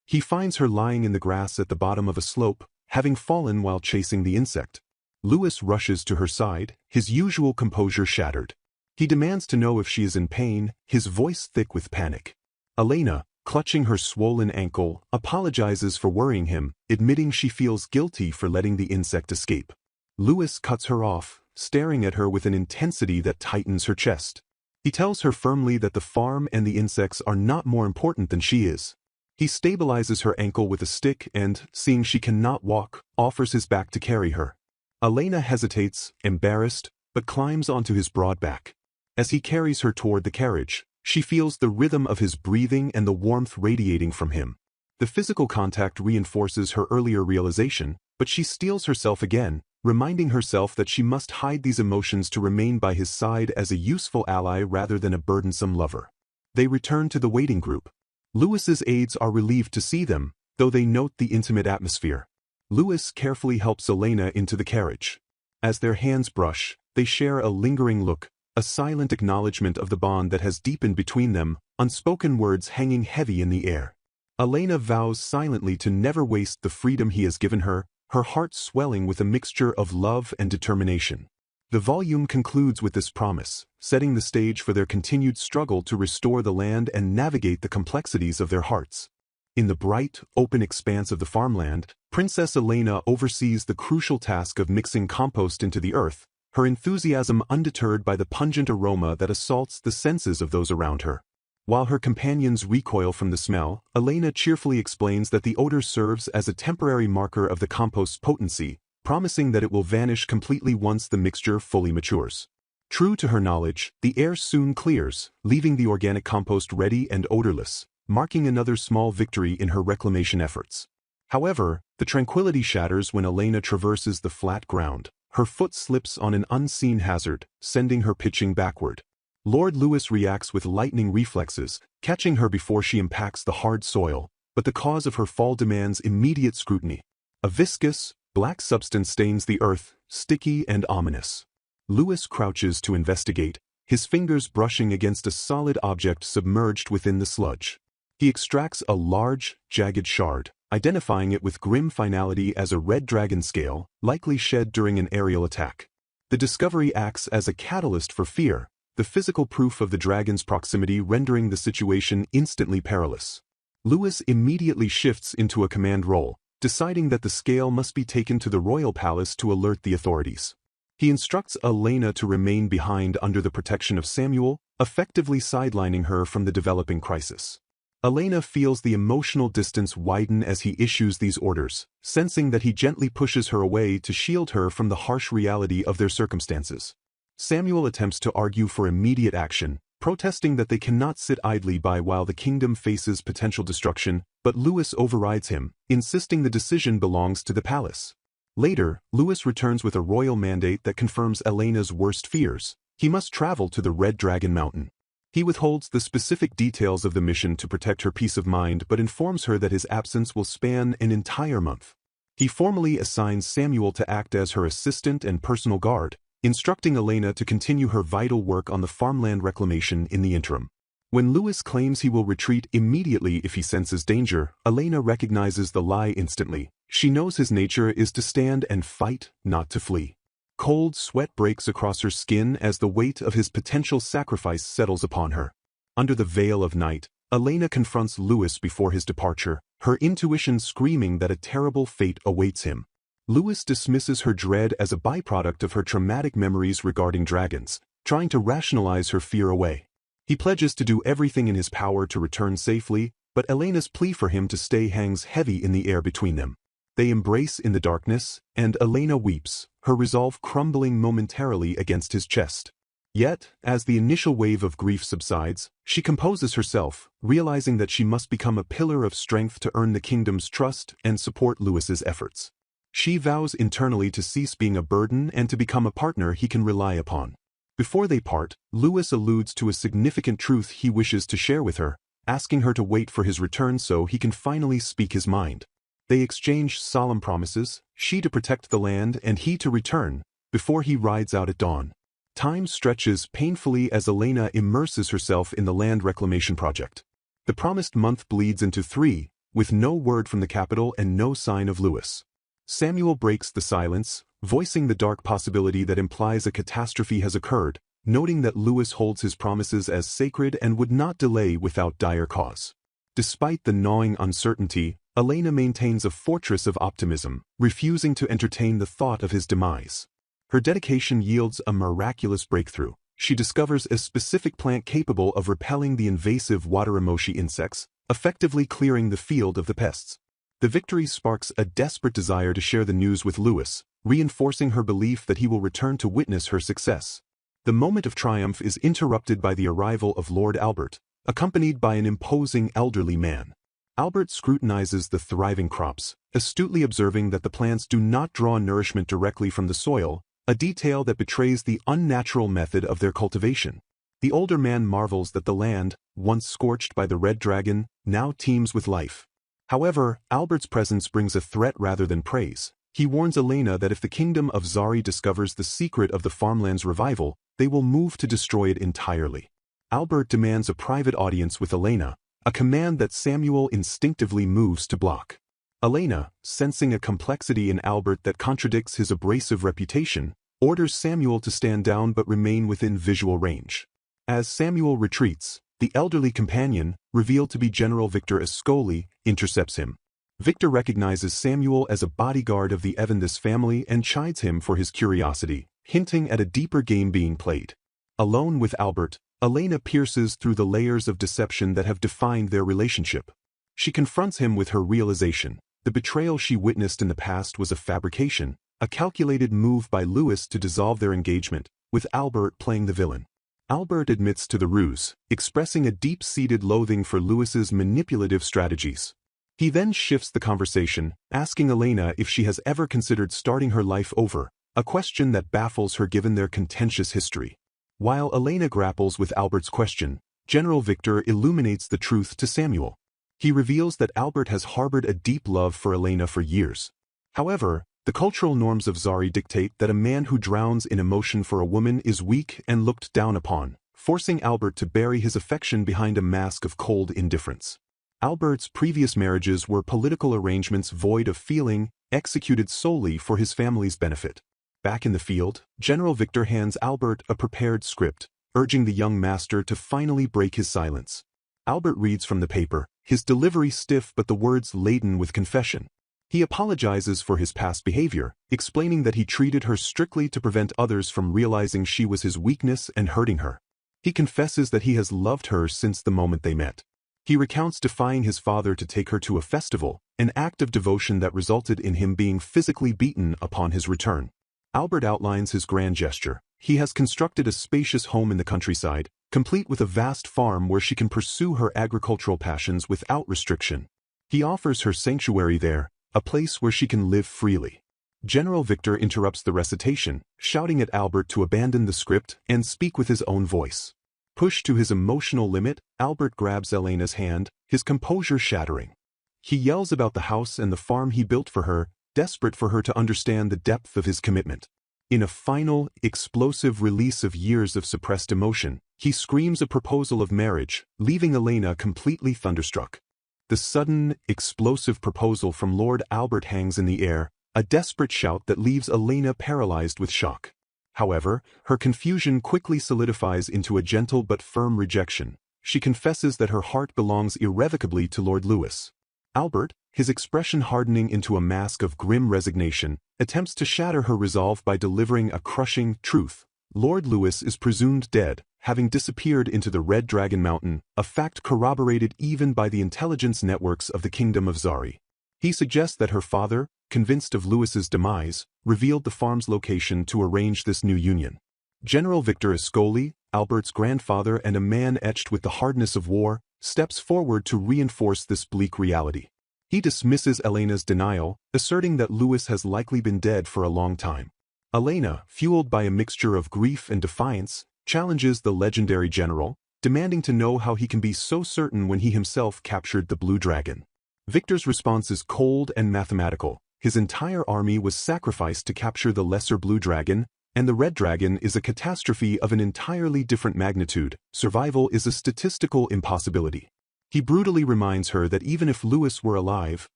A: He finds her lying in the grass at the bottom of a slope, having fallen while chasing the insect. Lewis rushes to her side, his usual composure shattered. He demands to know if she is in pain, his voice thick with panic. Elena, clutching her swollen ankle, apologizes for worrying him, admitting she feels guilty for letting the insect escape. Lewis cuts her off, staring at her with an intensity that tightens her chest. He tells her firmly that the farm and the insects are not more important than she is. He stabilizes her ankle with a stick and, seeing she cannot walk, offers his back to carry her. Elena hesitates, embarrassed, but climbs onto his broad back. As he carries her toward the carriage, she feels the rhythm of his breathing and the warmth radiating from him. The physical contact reinforces her earlier realization, but she steels herself again, reminding herself that she must hide these emotions to remain by his side as a useful ally rather than a burdensome lover. They return to the waiting group. Lewis's aides are relieved to see them, though they note the intimate atmosphere. Lewis carefully helps Elena into the carriage. As their hands brush, they share a lingering look, a silent acknowledgement of the bond that has deepened between them, unspoken words hanging heavy in the air. Elena vows silently to never waste the freedom he has given her, her heart swelling with a mixture of love and determination. The volume concludes with this promise, setting the stage for their continued struggle to restore the land and navigate the complexities of their hearts. In the bright, open expanse of the farmland, Princess Elena oversees the crucial task of mixing compost into the earth, her enthusiasm undeterred by the pungent aroma that assaults the senses of those around her. While her companions recoil from the smell, Elena cheerfully explains that the odor serves as a temporary marker of the compost's potency, promising that it will vanish completely once the mixture fully matures. True to her knowledge, the air soon clears, leaving the organic compost ready and odorless, marking another small victory in her reclamation efforts. However, the tranquility shatters when Elena traverses the flat ground. Her foot slips on an unseen hazard, sending her pitching backward. Lord Lewis reacts with lightning reflexes, catching her before she impacts the hard soil, but the cause of her fall demands immediate scrutiny. A viscous, black substance stains the earth, sticky and ominous. Lewis crouches to investigate, his fingers brushing against a solid object submerged within the sludge. He extracts a large, jagged shard, identifying it with grim finality as a red dragon scale, likely shed during an aerial attack. The discovery acts as a catalyst for fear, the physical proof of the dragon's proximity rendering the situation instantly perilous. Lewis immediately shifts into a command role, deciding that the scale must be taken to the royal palace to alert the authorities. He instructs Elena to remain behind under the protection of Samuel, effectively sidelining her from the developing crisis. Elena feels the emotional distance widen as he issues these orders, sensing that he gently pushes her away to shield her from the harsh reality of their circumstances. Samuel attempts to argue for immediate action, protesting that they cannot sit idly by while the kingdom faces potential destruction, but Lewis overrides him, insisting the decision belongs to the palace. Later, Lewis returns with a royal mandate that confirms Elena's worst fears. He must travel to the Red Dragon Mountain. He withholds the specific details of the mission to protect her peace of mind but informs her that his absence will span an entire month. He formally assigns Samuel to act as her assistant and personal guard, instructing Elena to continue her vital work on the farmland reclamation in the interim. When Lewis claims he will retreat immediately if he senses danger, Elena recognizes the lie instantly. She knows his nature is to stand and fight, not to flee. Cold sweat breaks across her skin as the weight of his potential sacrifice settles upon her. Under the veil of night, Elena confronts Lewis before his departure, her intuition screaming that a terrible fate awaits him. Lewis dismisses her dread as a byproduct of her traumatic memories regarding dragons, trying to rationalize her fear away. He pledges to do everything in his power to return safely, but Elena's plea for him to stay hangs heavy in the air between them. They embrace in the darkness, and Elena weeps, her resolve crumbling momentarily against his chest. Yet, as the initial wave of grief subsides, she composes herself, realizing that she must become a pillar of strength to earn the kingdom's trust and support Lewis's efforts. She vows internally to cease being a burden and to become a partner he can rely upon. Before they part, Lewis alludes to a significant truth he wishes to share with her, asking her to wait for his return so he can finally speak his mind. They exchange solemn promises, she to protect the land and he to return, before he rides out at dawn. Time stretches painfully as Elena immerses herself in the land reclamation project. The promised month bleeds into 3, with no word from the capital and no sign of Lewis. Samuel breaks the silence, voicing the dark possibility that implies a catastrophe has occurred, noting that Lewis holds his promises as sacred and would not delay without dire cause. Despite the gnawing uncertainty, Elena maintains a fortress of optimism, refusing to entertain the thought of his demise. Her dedication yields a miraculous breakthrough. She discovers a specific plant capable of repelling the invasive water-emoshi insects, effectively clearing the field of the pests. The victory sparks a desperate desire to share the news with Lewis, reinforcing her belief that he will return to witness her success. The moment of triumph is interrupted by the arrival of Lord Albert, accompanied by an imposing elderly man. Albert scrutinizes the thriving crops, astutely observing that the plants do not draw nourishment directly from the soil, a detail that betrays the unnatural method of their cultivation. The older man marvels that the land, once scorched by the red dragon, now teems with life. However, Albert's presence brings a threat rather than praise. He warns Elena that if the kingdom of Zari discovers the secret of the farmland's revival, they will move to destroy it entirely. Albert demands a private audience with Elena, a command that Samuel instinctively moves to block. Elena, sensing a complexity in Albert that contradicts his abrasive reputation, orders Samuel to stand down but remain within visual range. As Samuel retreats, the elderly companion, revealed to be General Victor Ascoli, intercepts him. Victor recognizes Samuel as a bodyguard of the Evandis family and chides him for his curiosity, hinting at a deeper game being played. Alone with Albert, Elena pierces through the layers of deception that have defined their relationship. She confronts him with her realization. The betrayal she witnessed in the past was a fabrication, a calculated move by Lewis to dissolve their engagement, with Albert playing the villain. Albert admits to the ruse, expressing a deep-seated loathing for Lewis's manipulative strategies. He then shifts the conversation, asking Elena if she has ever considered starting her life over, a question that baffles her given their contentious history. While Elena grapples with Albert's question, General Victor illuminates the truth to Samuel. He reveals that Albert has harbored a deep love for Elena for years. However, the cultural norms of Zari dictate that a man who drowns in emotion for a woman is weak and looked down upon, forcing Albert to bury his affection behind a mask of cold indifference. Albert's previous marriages were political arrangements void of feeling, executed solely for his family's benefit. Back in the field, General Victor hands Albert a prepared script, urging the young master to finally break his silence. Albert reads from the paper, his delivery stiff but the words laden with confession. He apologizes for his past behavior, explaining that he treated her strictly to prevent others from realizing she was his weakness and hurting her. He confesses that he has loved her since the moment they met. He recounts defying his father to take her to a festival, an act of devotion that resulted in him being physically beaten upon his return. Albert outlines his grand gesture. He has constructed a spacious home in the countryside, complete with a vast farm where she can pursue her agricultural passions without restriction. He offers her sanctuary there, a place where she can live freely. General Victor interrupts the recitation, shouting at Albert to abandon the script and speak with his own voice. Pushed to his emotional limit, Albert grabs Elena's hand, his composure shattering. He yells about the house and the farm he built for her, desperate for her to understand the depth of his commitment. In a final, explosive release of years of suppressed emotion, he screams a proposal of marriage, leaving Elena completely thunderstruck. The sudden, explosive proposal from Lord Albert hangs in the air, a desperate shout that leaves Elena paralyzed with shock. However, her confusion quickly solidifies into a gentle but firm rejection. She confesses that her heart belongs irrevocably to Lord Lewis. Albert, his expression hardening into a mask of grim resignation, attempts to shatter her resolve by delivering a crushing truth. Lord Lewis is presumed dead, having disappeared into the Red Dragon Mountain, a fact corroborated even by the intelligence networks of the Kingdom of Zari. He suggests that her father, convinced of Lewis's demise, revealed the farm's location to arrange this new union. General Victor Ascoli, Albert's grandfather and a man etched with the hardness of war, steps forward to reinforce this bleak reality. He dismisses Elena's denial, asserting that Lewis has likely been dead for a long time. Elena, fueled by a mixture of grief and defiance, challenges the legendary general, demanding to know how he can be so certain when he himself captured the Blue Dragon. Victor's response is cold and mathematical. His entire army was sacrificed to capture the lesser Blue Dragon, and the Red Dragon is a catastrophe of an entirely different magnitude. Survival is a statistical impossibility. He brutally reminds her that even if Lewis were alive,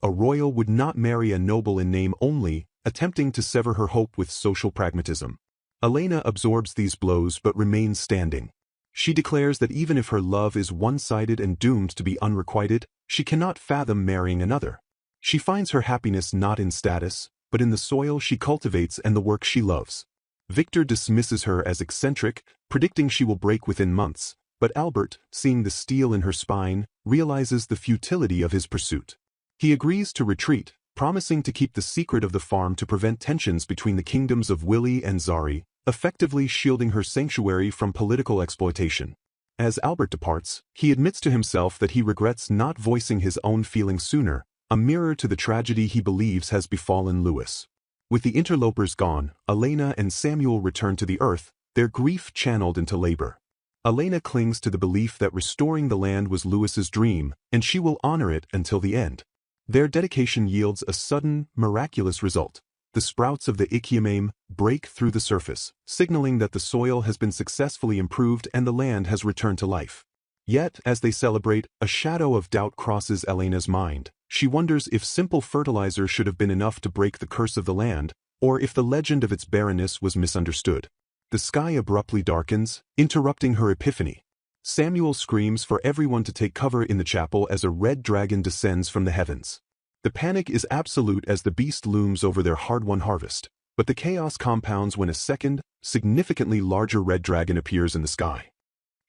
A: a royal would not marry a noble in name only, attempting to sever her hope with social pragmatism. Elena absorbs these blows but remains standing. She declares that even if her love is one-sided and doomed to be unrequited, she cannot fathom marrying another. She finds her happiness not in status, but in the soil she cultivates and the work she loves. Victor dismisses her as eccentric, predicting she will break within months, but Albert, seeing the steel in her spine, realizes the futility of his pursuit. He agrees to retreat, promising to keep the secret of the farm to prevent tensions between the kingdoms of Willy and Zari, effectively shielding her sanctuary from political exploitation. As Albert departs, he admits to himself that he regrets not voicing his own feelings sooner, a mirror to the tragedy he believes has befallen Louis. With the interlopers gone, Elena and Samuel return to the earth, their grief channeled into labor. Elena clings to the belief that restoring the land was Louis's dream, and she will honor it until the end. Their dedication yields a sudden, miraculous result. The sprouts of the Ikiamame break through the surface, signaling that the soil has been successfully improved and the land has returned to life. Yet, as they celebrate, a shadow of doubt crosses Elena's mind. She wonders if simple fertilizer should have been enough to break the curse of the land, or if the legend of its barrenness was misunderstood. The sky abruptly darkens, interrupting her epiphany. Samuel screams for everyone to take cover in the chapel as a red dragon descends from the heavens. The panic is absolute as the beast looms over their hard-won harvest, but the chaos compounds when a second, significantly larger red dragon appears in the sky.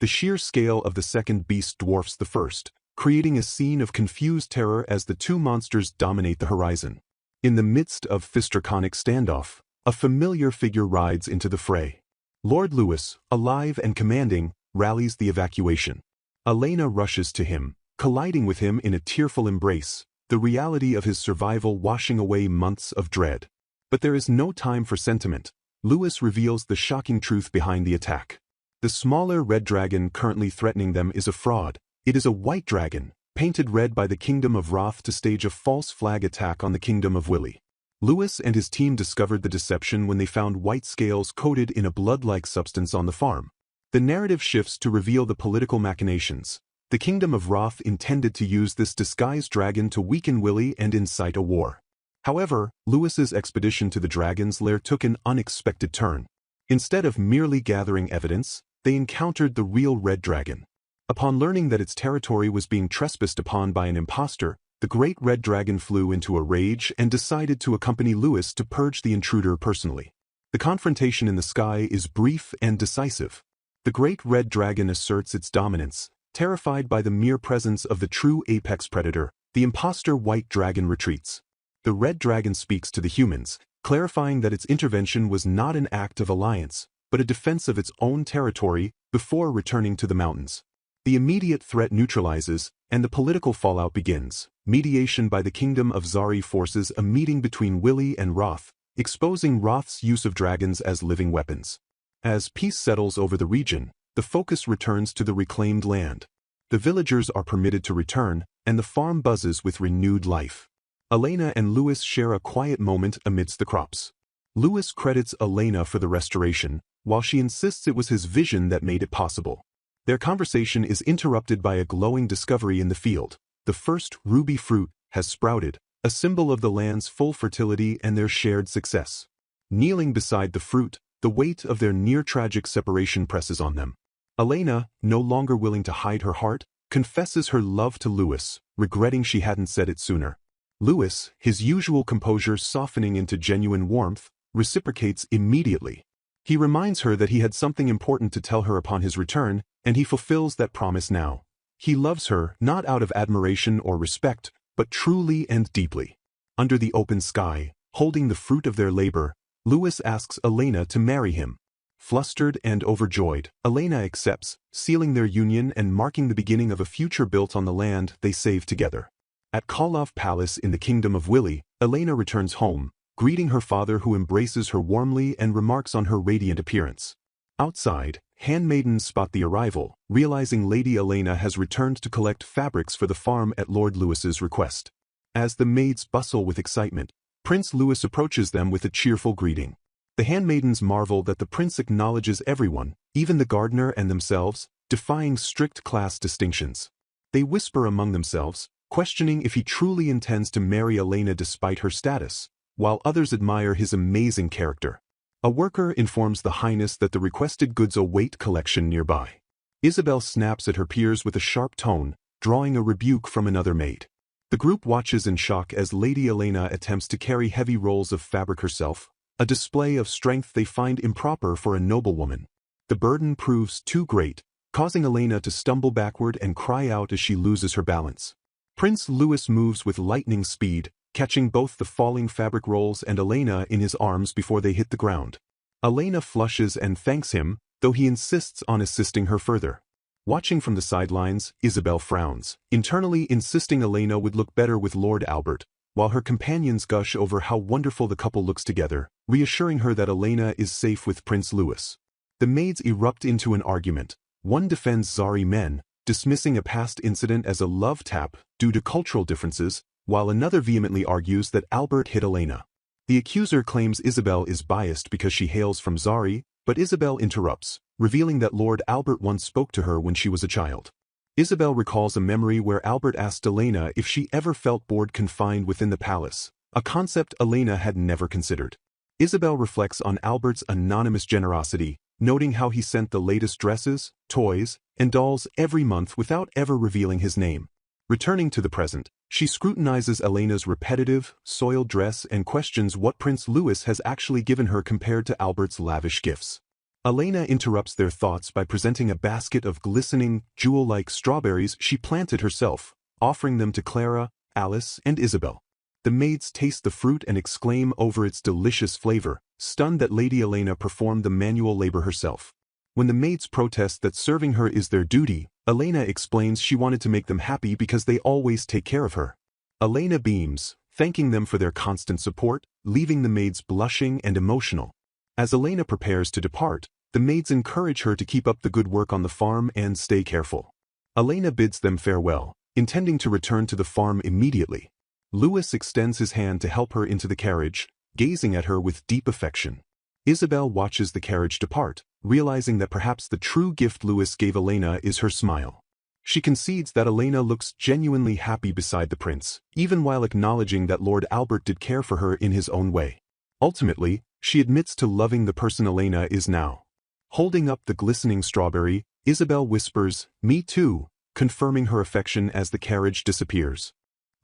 A: The sheer scale of the second beast dwarfs the first, creating a scene of confused terror as the two monsters dominate the horizon. In the midst of fistraconic standoff, a familiar figure rides into the fray. Lord Louis, alive and commanding, rallies the evacuation. Elena rushes to him, colliding with him in a tearful embrace, the reality of his survival washing away months of dread. But there is no time for sentiment. Louis reveals the shocking truth behind the attack. The smaller red dragon currently threatening them is a fraud. It is a white dragon, painted red by the Kingdom of Roth to stage a false flag attack on the Kingdom of Willy. Louis and his team discovered the deception when they found white scales coated in a blood-like substance on the farm. The narrative shifts to reveal the political machinations. The Kingdom of Roth intended to use this disguised dragon to weaken Willy and incite a war. However, Louis's expedition to the dragon's lair took an unexpected turn. Instead of merely gathering evidence, they encountered the real red dragon. Upon learning that its territory was being trespassed upon by an impostor, the great red dragon flew into a rage and decided to accompany Louis to purge the intruder personally. The confrontation in the sky is brief and decisive. The great red dragon asserts its dominance. Terrified by the mere presence of the true apex predator, the impostor white dragon retreats. The red dragon speaks to the humans, clarifying that its intervention was not an act of alliance, but a defense of its own territory before returning to the mountains. The immediate threat neutralizes, and the political fallout begins. Mediation by the Kingdom of Zari forces a meeting between Willy and Roth, exposing Roth's use of dragons as living weapons. As peace settles over the region, the focus returns to the reclaimed land. The villagers are permitted to return, and the farm buzzes with renewed life. Elena and Louis share a quiet moment amidst the crops. Louis credits Elena for the restoration, while she insists it was his vision that made it possible. Their conversation is interrupted by a glowing discovery in the field. The first ruby fruit has sprouted, a symbol of the land's full fertility and their shared success. Kneeling beside the fruit, the weight of their near-tragic separation presses on them. Elena, no longer willing to hide her heart, confesses her love to Louis, regretting she hadn't said it sooner. Louis, his usual composure softening into genuine warmth, reciprocates immediately. He reminds her that he had something important to tell her upon his return, and he fulfills that promise now. He loves her not out of admiration or respect, but truly and deeply. Under the open sky, holding the fruit of their labor, Louis asks Elena to marry him. Flustered and overjoyed, Elena accepts, sealing their union and marking the beginning of a future built on the land they saved together. At Koloff Palace in the Kingdom of Willy, Elena returns home, greeting her father who embraces her warmly and remarks on her radiant appearance. Outside, handmaidens spot the arrival, realizing Lady Elena has returned to collect fabrics for the farm at Lord Louis's request. As the maids bustle with excitement, Prince Louis approaches them with a cheerful greeting. The handmaidens marvel that the prince acknowledges everyone, even the gardener and themselves, defying strict class distinctions. They whisper among themselves, questioning if he truly intends to marry Elena despite her status, while others admire his amazing character. A worker informs the Highness that the requested goods await collection nearby. Isabel snaps at her peers with a sharp tone, drawing a rebuke from another maid. The group watches in shock as Lady Elena attempts to carry heavy rolls of fabric herself, a display of strength they find improper for a noblewoman. The burden proves too great, causing Elena to stumble backward and cry out as she loses her balance. Prince Louis moves with lightning speed, catching both the falling fabric rolls and Elena in his arms before they hit the ground. Elena flushes and thanks him, though he insists on assisting her further. Watching from the sidelines, Isabel frowns, internally insisting Elena would look better with Lord Albert, while her companions gush over how wonderful the couple looks together, reassuring her that Elena is safe with Prince Louis. The maids erupt into an argument. One defends Zari men, dismissing a past incident as a love tap due to cultural differences, while another vehemently argues that Albert hit Elena. The accuser claims Isabel is biased because she hails from Zari, but Isabel interrupts, revealing that Lord Albert once spoke to her when she was a child. Isabel recalls a memory where Albert asked Elena if she ever felt bored confined within the palace, a concept Elena had never considered. Isabel reflects on Albert's anonymous generosity, noting how he sent the latest dresses, toys, and dolls every month without ever revealing his name. Returning to the present, she scrutinizes Elena's repetitive, soiled dress and questions what Prince Louis has actually given her compared to Albert's lavish gifts. Elena interrupts their thoughts by presenting a basket of glistening, jewel-like strawberries she planted herself, offering them to Clara, Alice, and Isabel. The maids taste the fruit and exclaim over its delicious flavor, stunned that Lady Elena performed the manual labor herself. When the maids protest that serving her is their duty, Elena explains she wanted to make them happy because they always take care of her. Elena beams, thanking them for their constant support, leaving the maids blushing and emotional. As Elena prepares to depart, the maids encourage her to keep up the good work on the farm and stay careful. Elena bids them farewell, intending to return to the farm immediately. Louis extends his hand to help her into the carriage, gazing at her with deep affection. Isabel watches the carriage depart, realizing that perhaps the true gift Louis gave Elena is her smile. She concedes that Elena looks genuinely happy beside the prince, even while acknowledging that Lord Albert did care for her in his own way. Ultimately, she admits to loving the person Elena is now. Holding up the glistening strawberry, Isabel whispers, "Me too," confirming her affection as the carriage disappears.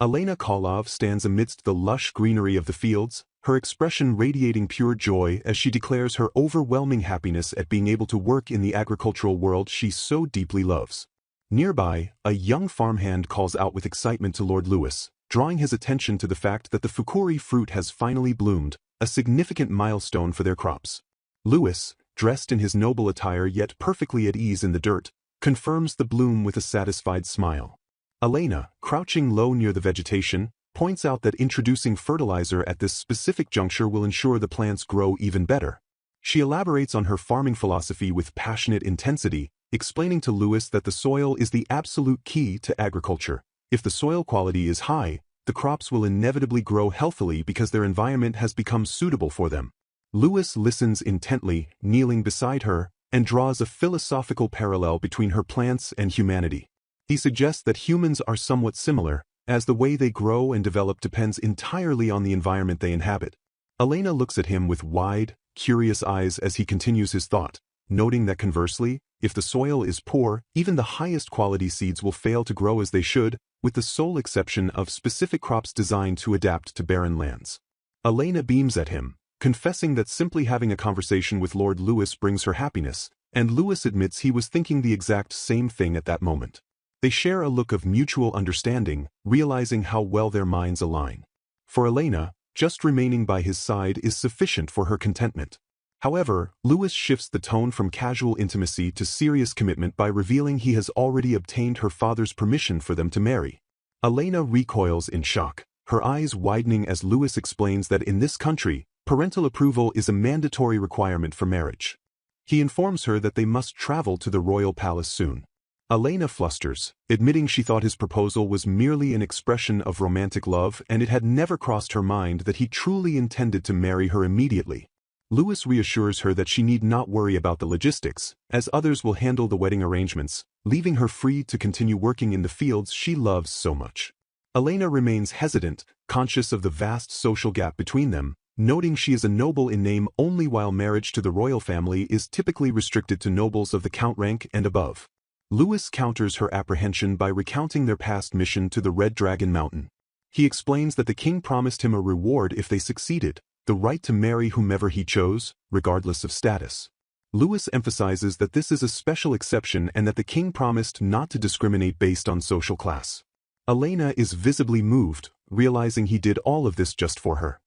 A: Elena Kolov stands amidst the lush greenery of the fields, her expression radiating pure joy as she declares her overwhelming happiness at being able to work in the agricultural world she so deeply loves. Nearby, a young farmhand calls out with excitement to Lord Louis, drawing his attention to the fact that the fukuri fruit has finally bloomed, a significant milestone for their crops. Louis, dressed in his noble attire yet perfectly at ease in the dirt, confirms the bloom with a satisfied smile. Elena, crouching low near the vegetation, points out that introducing fertilizer at this specific juncture will ensure the plants grow even better. She elaborates on her farming philosophy with passionate intensity, explaining to Louis that the soil is the absolute key to agriculture. If the soil quality is high, the crops will inevitably grow healthily because their environment has become suitable for them. Louis listens intently, kneeling beside her, and draws a philosophical parallel between her plants and humanity. He suggests that humans are somewhat similar, as the way they grow and develop depends entirely on the environment they inhabit. Elena looks at him with wide, curious eyes as he continues his thought, noting that conversely, if the soil is poor, even the highest quality seeds will fail to grow as they should, with the sole exception of specific crops designed to adapt to barren lands. Elena beams at him, confessing that simply having a conversation with Lord Louis brings her happiness, and Louis admits he was thinking the exact same thing at that moment. They share a look of mutual understanding, realizing how well their minds align. For Elena, just remaining by his side is sufficient for her contentment. However, Louis shifts the tone from casual intimacy to serious commitment by revealing he has already obtained her father's permission for them to marry. Elena recoils in shock, her eyes widening as Louis explains that in this country, parental approval is a mandatory requirement for marriage. He informs her that they must travel to the royal palace soon. Elena flusters, admitting she thought his proposal was merely an expression of romantic love and it had never crossed her mind that he truly intended to marry her immediately. Louis reassures her that she need not worry about the logistics, as others will handle the wedding arrangements, leaving her free to continue working in the fields she loves so much. Elena remains hesitant, conscious of the vast social gap between them, noting she is a noble in name only while marriage to the royal family is typically restricted to nobles of the count rank and above. Louis counters her apprehension by recounting their past mission to the Red Dragon Mountain, He explains that the king promised him a reward if they succeeded, the right to marry whomever he chose, regardless of status. Lewis emphasizes that this is a special exception and that the king promised not to discriminate based on social class. Elena is visibly moved, realizing he did all of this just for her.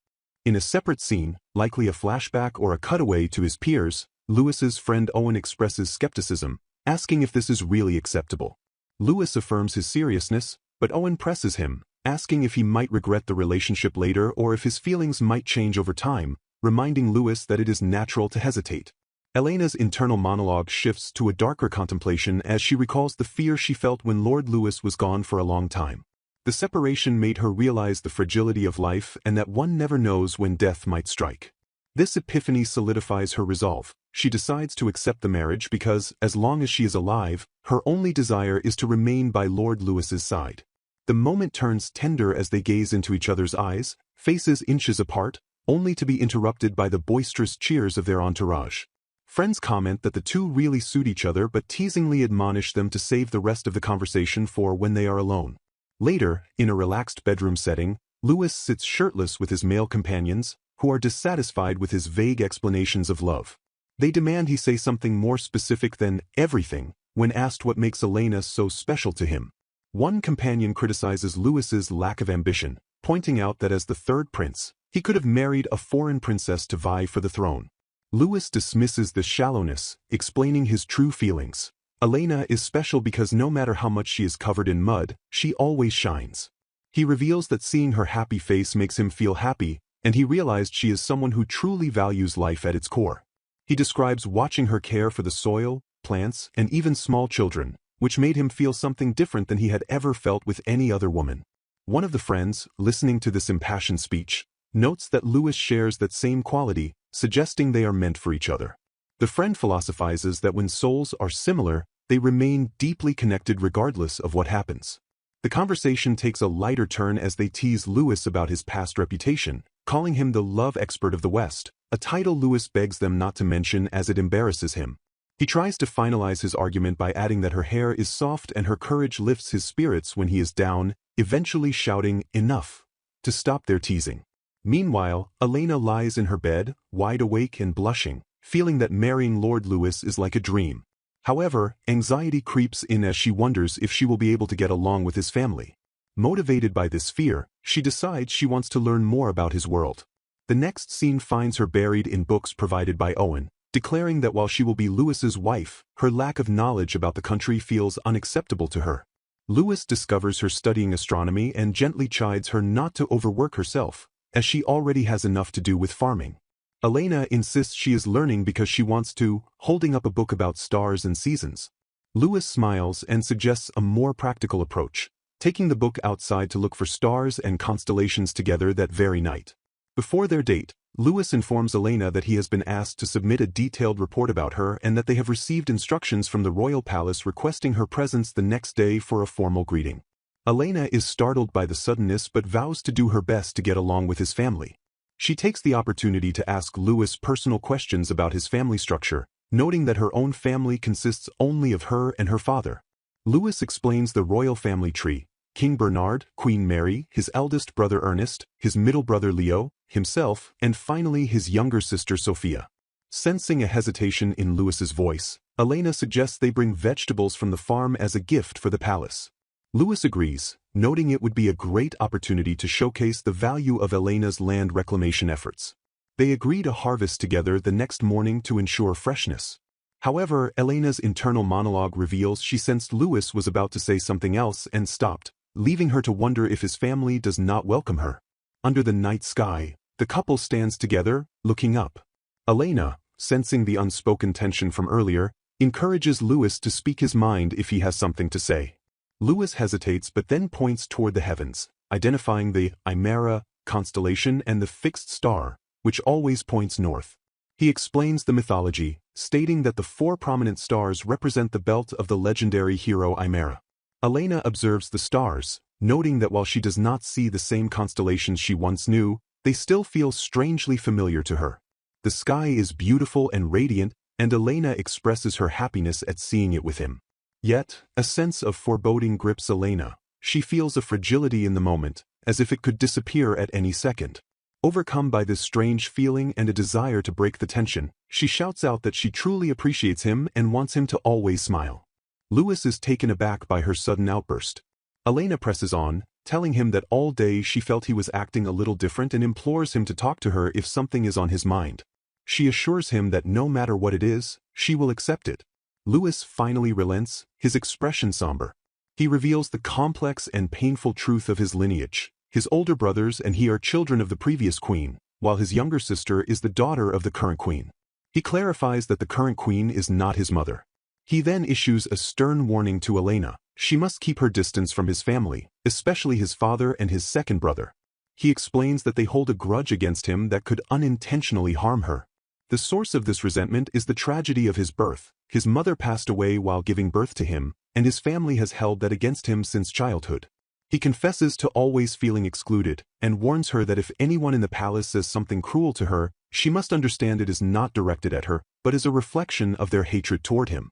A: In a separate scene, likely a flashback or a cutaway to his peers, Lewis's friend Owen expresses skepticism, asking if this is really acceptable. Lewis affirms his seriousness, but Owen presses him, asking if he might regret the relationship later or if his feelings might change over time, reminding Lewis that it is natural to hesitate. Elena's internal monologue shifts to a darker contemplation as she recalls the fear she felt when Lord Lewis was gone for a long time. The separation made her realize the fragility of life and that one never knows when death might strike. This epiphany solidifies her resolve. She decides to accept the marriage because, as long as she is alive, her only desire is to remain by Lord Lewis's side. The moment turns tender as they gaze into each other's eyes, faces inches apart, only to be interrupted by the boisterous cheers of their entourage. Friends comment that the two really suit each other but teasingly admonish them to save the rest of the conversation for when they are alone. Later, in a relaxed bedroom setting, Lewis sits shirtless with his male companions, who are dissatisfied with his vague explanations of love. They demand he say something more specific than everything when asked what makes Elena so special to him. One companion criticizes Lewis's lack of ambition, pointing out that as the third prince, he could have married a foreign princess to vie for the throne. Lewis dismisses this shallowness, explaining his true feelings. Elena is special because no matter how much she is covered in mud, she always shines. He reveals that seeing her happy face makes him feel happy, and he realized she is someone who truly values life at its core. He describes watching her care for the soil, plants, and even small children, which made him feel something different than he had ever felt with any other woman. One of the friends, listening to this impassioned speech, notes that Lewis shares that same quality, suggesting they are meant for each other. The friend philosophizes that when souls are similar, they remain deeply connected regardless of what happens. The conversation takes a lighter turn as they tease Lewis about his past reputation, calling him the love expert of the West, a title Lewis begs them not to mention as it embarrasses him. He tries to finalize his argument by adding that her hair is soft and her courage lifts his spirits when he is down, eventually shouting, "Enough!" to stop their teasing. Meanwhile, Elena lies in her bed, wide awake and blushing, feeling that marrying Lord Lewis is like a dream. However, anxiety creeps in as she wonders if she will be able to get along with his family. Motivated by this fear, she decides she wants to learn more about his world. The next scene finds her buried in books provided by Owen, declaring that while she will be Lewis's wife, her lack of knowledge about the country feels unacceptable to her. Lewis discovers her studying astronomy and gently chides her not to overwork herself, as she already has enough to do with farming. Elena insists she is learning because she wants to, holding up a book about stars and seasons. Lewis smiles and suggests a more practical approach, taking the book outside to look for stars and constellations together that very night. Before their date, Lewis informs Elena that he has been asked to submit a detailed report about her and that they have received instructions from the royal palace requesting her presence the next day for a formal greeting. Elena is startled by the suddenness but vows to do her best to get along with his family. She takes the opportunity to ask Lewis personal questions about his family structure, noting that her own family consists only of her and her father. Lewis explains the royal family tree: King Bernard, Queen Mary, his eldest brother Ernest, his middle brother Leo, himself, and finally his younger sister Sophia. Sensing a hesitation in Lewis's voice, Elena suggests they bring vegetables from the farm as a gift for the palace. Lewis agrees, noting it would be a great opportunity to showcase the value of Elena's land reclamation efforts. They agree to harvest together the next morning to ensure freshness. However, Elena's internal monologue reveals she sensed Lewis was about to say something else and stopped, leaving her to wonder if his family does not welcome her. Under the night sky, the couple stands together, looking up. Elena, sensing the unspoken tension from earlier, encourages Lewis to speak his mind if he has something to say. Lewis hesitates but then points toward the heavens, identifying the Chimera constellation and the fixed star, which always points north. He explains the mythology, stating that the four prominent stars represent the belt of the legendary hero Chimera. Elena observes the stars, noting that while she does not see the same constellations she once knew, they still feel strangely familiar to her. The sky is beautiful and radiant, and Elena expresses her happiness at seeing it with him. Yet, a sense of foreboding grips Elena. She feels a fragility in the moment, as if it could disappear at any second. Overcome by this strange feeling and a desire to break the tension, she shouts out that she truly appreciates him and wants him to always smile. Louis is taken aback by her sudden outburst. Elena presses on, telling him that all day she felt he was acting a little different and implores him to talk to her if something is on his mind. She assures him that no matter what it is, she will accept it. Louis finally relents, his expression somber. He reveals the complex and painful truth of his lineage. His older brothers and he are children of the previous queen, while his younger sister is the daughter of the current queen. He clarifies that the current queen is not his mother. He then issues a stern warning to Elena. She must keep her distance from his family, especially his father and his second brother. He explains that they hold a grudge against him that could unintentionally harm her. The source of this resentment is the tragedy of his birth. His mother passed away while giving birth to him, and his family has held that against him since childhood. He confesses to always feeling excluded, and warns her that if anyone in the palace says something cruel to her, she must understand it is not directed at her, but is a reflection of their hatred toward him.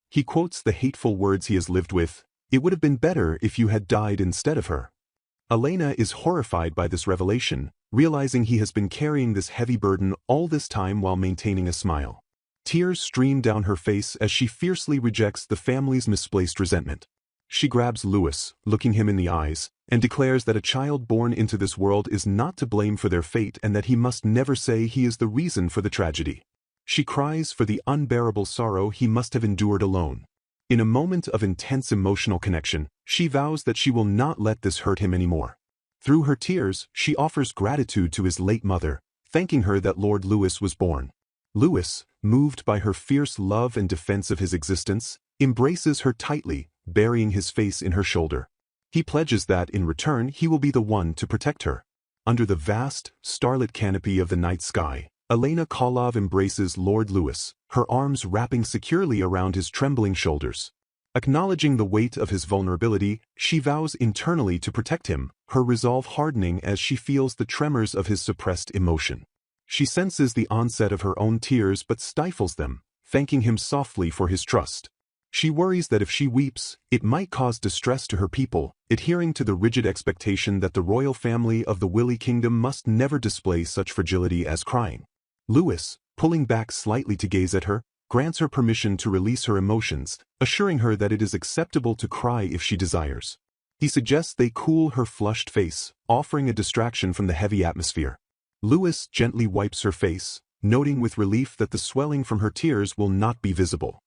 A: He quotes the hateful words he has lived with, "It would have been better if you had died instead of her." Elena is horrified by this revelation, realizing he has been carrying this heavy burden all this time while maintaining a smile. Tears stream down her face as she fiercely rejects the family's misplaced resentment. She grabs Louis, looking him in the eyes, and declares that a child born into this world is not to blame for their fate and that he must never say he is the reason for the tragedy. She cries for the unbearable sorrow he must have endured alone. In a moment of intense emotional connection, she vows that she will not let this hurt him anymore. Through her tears, she offers gratitude to his late mother, thanking her that Lord Louis was born. Louis, moved by her fierce love and defense of his existence, embraces her tightly, burying his face in her shoulder. He pledges that, in return, he will be the one to protect her. Under the vast, starlit canopy of the night sky, Elena Kolov embraces Lord Louis, her arms wrapping securely around his trembling shoulders. Acknowledging the weight of his vulnerability, she vows internally to protect him, her resolve hardening as she feels the tremors of his suppressed emotion. She senses the onset of her own tears but stifles them, thanking him softly for his trust. She worries that if she weeps, it might cause distress to her people, adhering to the rigid expectation that the royal family of the Willy Kingdom must never display such fragility as crying. Louis, pulling back slightly to gaze at her, grants her permission to release her emotions, assuring her that it is acceptable to cry if she desires. He suggests they cool her flushed face, offering a distraction from the heavy atmosphere. Louis gently wipes her face, noting with relief that the swelling from her tears will not be visible.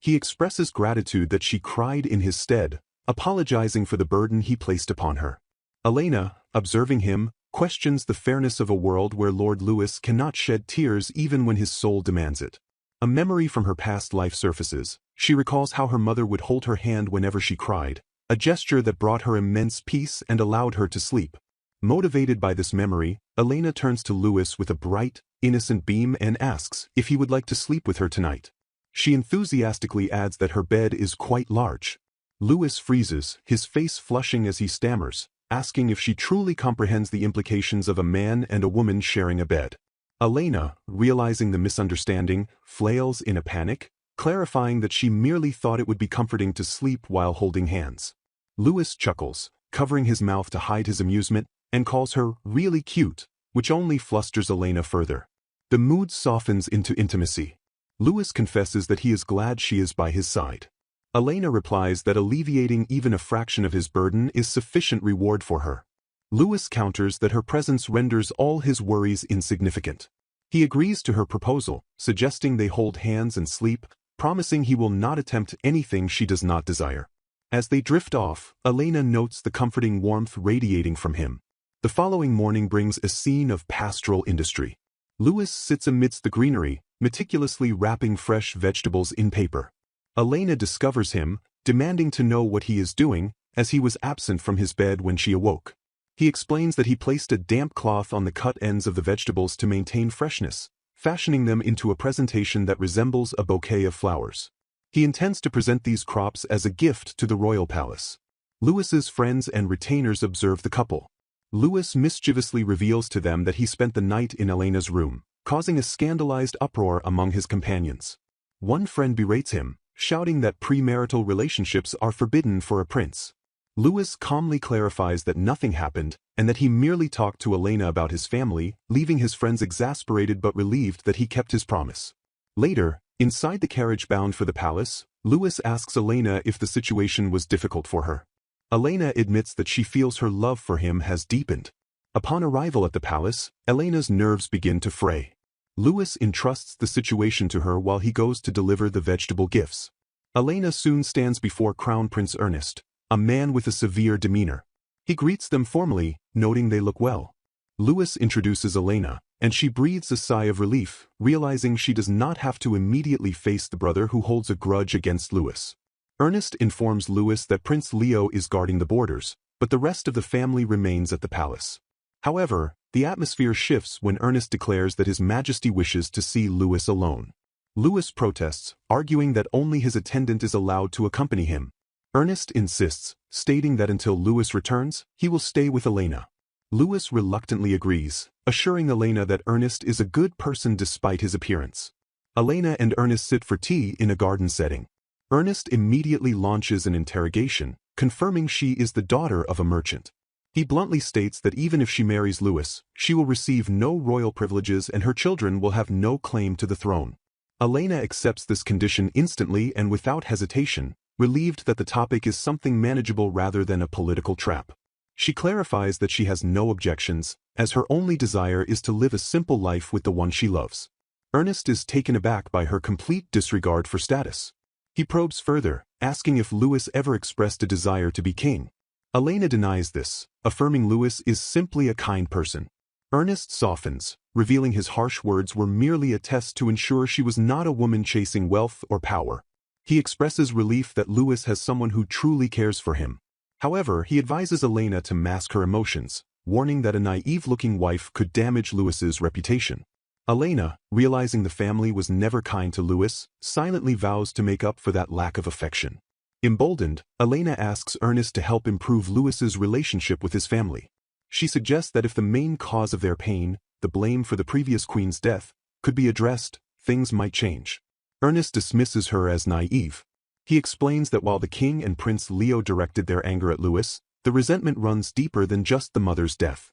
A: He expresses gratitude that she cried in his stead, apologizing for the burden he placed upon her. Elena, observing him, questions the fairness of a world where Lord Louis cannot shed tears even when his soul demands it. A memory from her past life surfaces. She recalls how her mother would hold her hand whenever she cried, a gesture that brought her immense peace and allowed her to sleep. Motivated by this memory, Elena turns to Louis with a bright, innocent beam and asks if he would like to sleep with her tonight. She enthusiastically adds that her bed is quite large. Louis freezes, his face flushing as he stammers, asking if she truly comprehends the implications of a man and a woman sharing a bed. Elena, realizing the misunderstanding, flails in a panic, clarifying that she merely thought it would be comforting to sleep while holding hands. Louis chuckles, covering his mouth to hide his amusement, and calls her really cute, which only flusters Elena further. The mood softens into intimacy. Louis confesses that he is glad she is by his side. Elena replies that alleviating even a fraction of his burden is sufficient reward for her. Louis counters that her presence renders all his worries insignificant. He agrees to her proposal, suggesting they hold hands and sleep, promising he will not attempt anything she does not desire. As they drift off, Elena notes the comforting warmth radiating from him. The following morning brings a scene of pastoral industry. Louis sits amidst the greenery, meticulously wrapping fresh vegetables in paper. Elena discovers him, demanding to know what he is doing, as he was absent from his bed when she awoke. He explains that he placed a damp cloth on the cut ends of the vegetables to maintain freshness, fashioning them into a presentation that resembles a bouquet of flowers. He intends to present these crops as a gift to the royal palace. Louis's friends and retainers observe the couple. Louis mischievously reveals to them that he spent the night in Elena's room, causing a scandalized uproar among his companions. One friend berates him, shouting that premarital relationships are forbidden for a prince. Louis calmly clarifies that nothing happened and that he merely talked to Elena about his family, leaving his friends exasperated but relieved that he kept his promise. Later, inside the carriage bound for the palace, Louis asks Elena if the situation was difficult for her. Elena admits that she feels her love for him has deepened. Upon arrival at the palace, Elena's nerves begin to fray. Louis entrusts the situation to her while he goes to deliver the vegetable gifts. Elena soon stands before Crown Prince Ernest, a man with a severe demeanor. He greets them formally, noting they look well. Louis introduces Elena, and she breathes a sigh of relief, realizing she does not have to immediately face the brother who holds a grudge against Louis. Ernest informs Louis that Prince Leo is guarding the borders, but the rest of the family remains at the palace. However, the atmosphere shifts when Ernest declares that His Majesty wishes to see Louis alone. Louis protests, arguing that only his attendant is allowed to accompany him. Ernest insists, stating that until Louis returns, he will stay with Elena. Louis reluctantly agrees, assuring Elena that Ernest is a good person despite his appearance. Elena and Ernest sit for tea in a garden setting. Ernest immediately launches an interrogation, confirming she is the daughter of a merchant. He bluntly states that even if she marries Louis, she will receive no royal privileges and her children will have no claim to the throne. Elena accepts this condition instantly and without hesitation, relieved that the topic is something manageable rather than a political trap. She clarifies that she has no objections, as her only desire is to live a simple life with the one she loves. Ernest is taken aback by her complete disregard for status. He probes further, asking if Louis ever expressed a desire to be king. Elena denies this, affirming Louis is simply a kind person. Ernest softens, revealing his harsh words were merely a test to ensure she was not a woman chasing wealth or power. He expresses relief that Louis has someone who truly cares for him. However, he advises Elena to mask her emotions, warning that a naive-looking wife could damage Louis's reputation. Elena, realizing the family was never kind to Louis, silently vows to make up for that lack of affection. Emboldened, Elena asks Ernest to help improve Louis's relationship with his family. She suggests that if the main cause of their pain, the blame for the previous queen's death, could be addressed, things might change. Ernest dismisses her as naive. He explains that while the king and Prince Leo directed their anger at Louis, the resentment runs deeper than just the mother's death.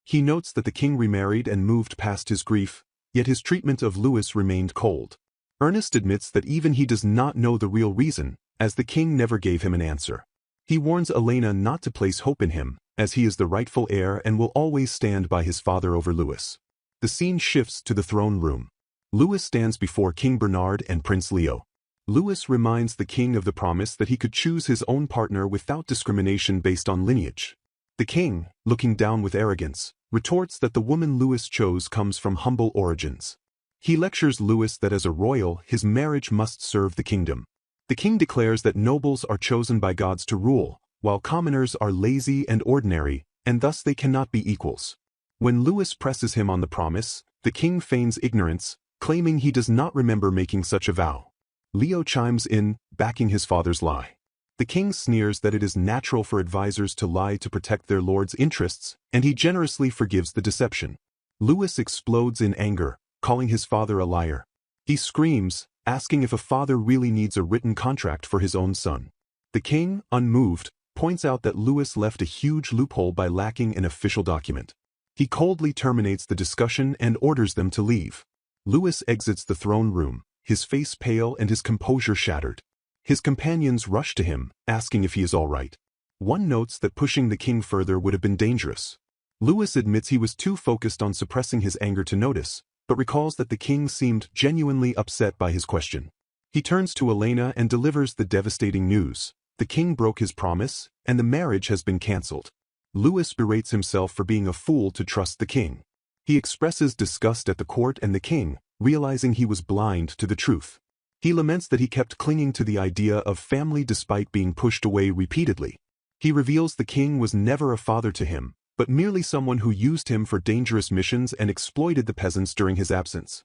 A: He notes that the king remarried and moved past his grief, yet his treatment of Louis remained cold. Ernest admits that even he does not know the real reason, as the king never gave him an answer. He warns Elena not to place hope in him, as he is the rightful heir and will always stand by his father over Louis. The scene shifts to the throne room. Louis stands before King Bernard and Prince Leo. Louis reminds the king of the promise that he could choose his own partner without discrimination based on lineage. The king, looking down with arrogance, retorts that the woman Louis chose comes from humble origins. He lectures Louis that as a royal, his marriage must serve the kingdom. The king declares that nobles are chosen by gods to rule, while commoners are lazy and ordinary, and thus they cannot be equals. When Louis presses him on the promise, the king feigns ignorance, claiming he does not remember making such a vow. Leo chimes in, backing his father's lie. The king sneers that it is natural for advisors to lie to protect their lord's interests, and he generously forgives the deception. Louis explodes in anger, calling his father a liar. He screams, asking if a father really needs a written contract for his own son. The king, unmoved, points out that Louis left a huge loophole by lacking an official document. He coldly terminates the discussion and orders them to leave. Louis exits the throne room, his face pale and his composure shattered. His companions rush to him, asking if he is all right. One notes that pushing the king further would have been dangerous. Louis admits he was too focused on suppressing his anger to notice, but recalls that the king seemed genuinely upset by his question. He turns to Elena and delivers the devastating news. The king broke his promise, and the marriage has been cancelled. Louis berates himself for being a fool to trust the king. He expresses disgust at the court and the king, realizing he was blind to the truth. He laments that he kept clinging to the idea of family despite being pushed away repeatedly. He reveals the king was never a father to him, but merely someone who used him for dangerous missions and exploited the peasants during his absence.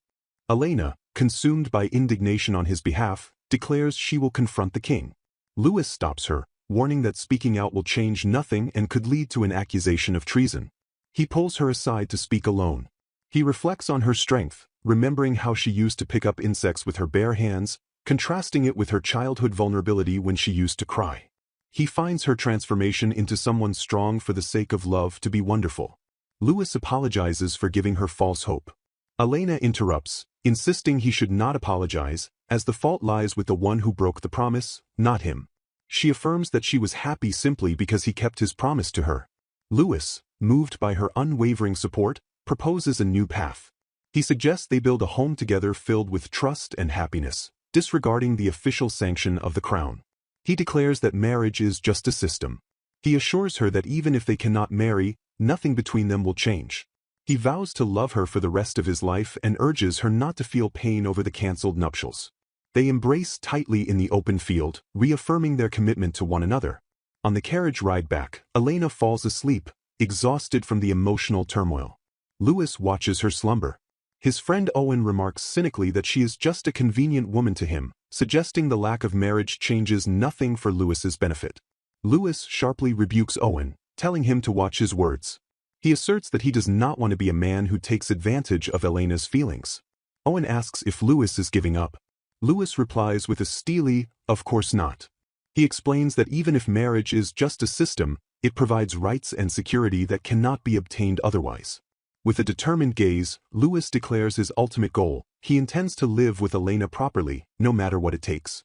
A: Elena, consumed by indignation on his behalf, declares she will confront the king. Louis stops her, warning that speaking out will change nothing and could lead to an accusation of treason. He pulls her aside to speak alone. He reflects on her strength, remembering how she used to pick up insects with her bare hands, contrasting it with her childhood vulnerability when she used to cry. He finds her transformation into someone strong for the sake of love to be wonderful. Louis apologizes for giving her false hope. Elena interrupts, insisting he should not apologize, as the fault lies with the one who broke the promise, not him. She affirms that she was happy simply because he kept his promise to her. Louis, moved by her unwavering support, proposes a new path. He suggests they build a home together filled with trust and happiness, disregarding the official sanction of the crown. He declares that marriage is just a system. He assures her that even if they cannot marry, nothing between them will change. He vows to love her for the rest of his life and urges her not to feel pain over the cancelled nuptials. They embrace tightly in the open field, reaffirming their commitment to one another. On the carriage ride back, Elena falls asleep, exhausted from the emotional turmoil. Louis watches her slumber. His friend Owen remarks cynically that she is just a convenient woman to him, suggesting the lack of marriage changes nothing for Louis's benefit. Louis sharply rebukes Owen, telling him to watch his words. He asserts that he does not want to be a man who takes advantage of Elena's feelings. Owen asks if Louis is giving up. Louis replies with a steely, "Of course not." He explains that even if marriage is just a system, it provides rights and security that cannot be obtained otherwise. With a determined gaze, Louis declares his ultimate goal: he intends to live with Elena properly, no matter what it takes.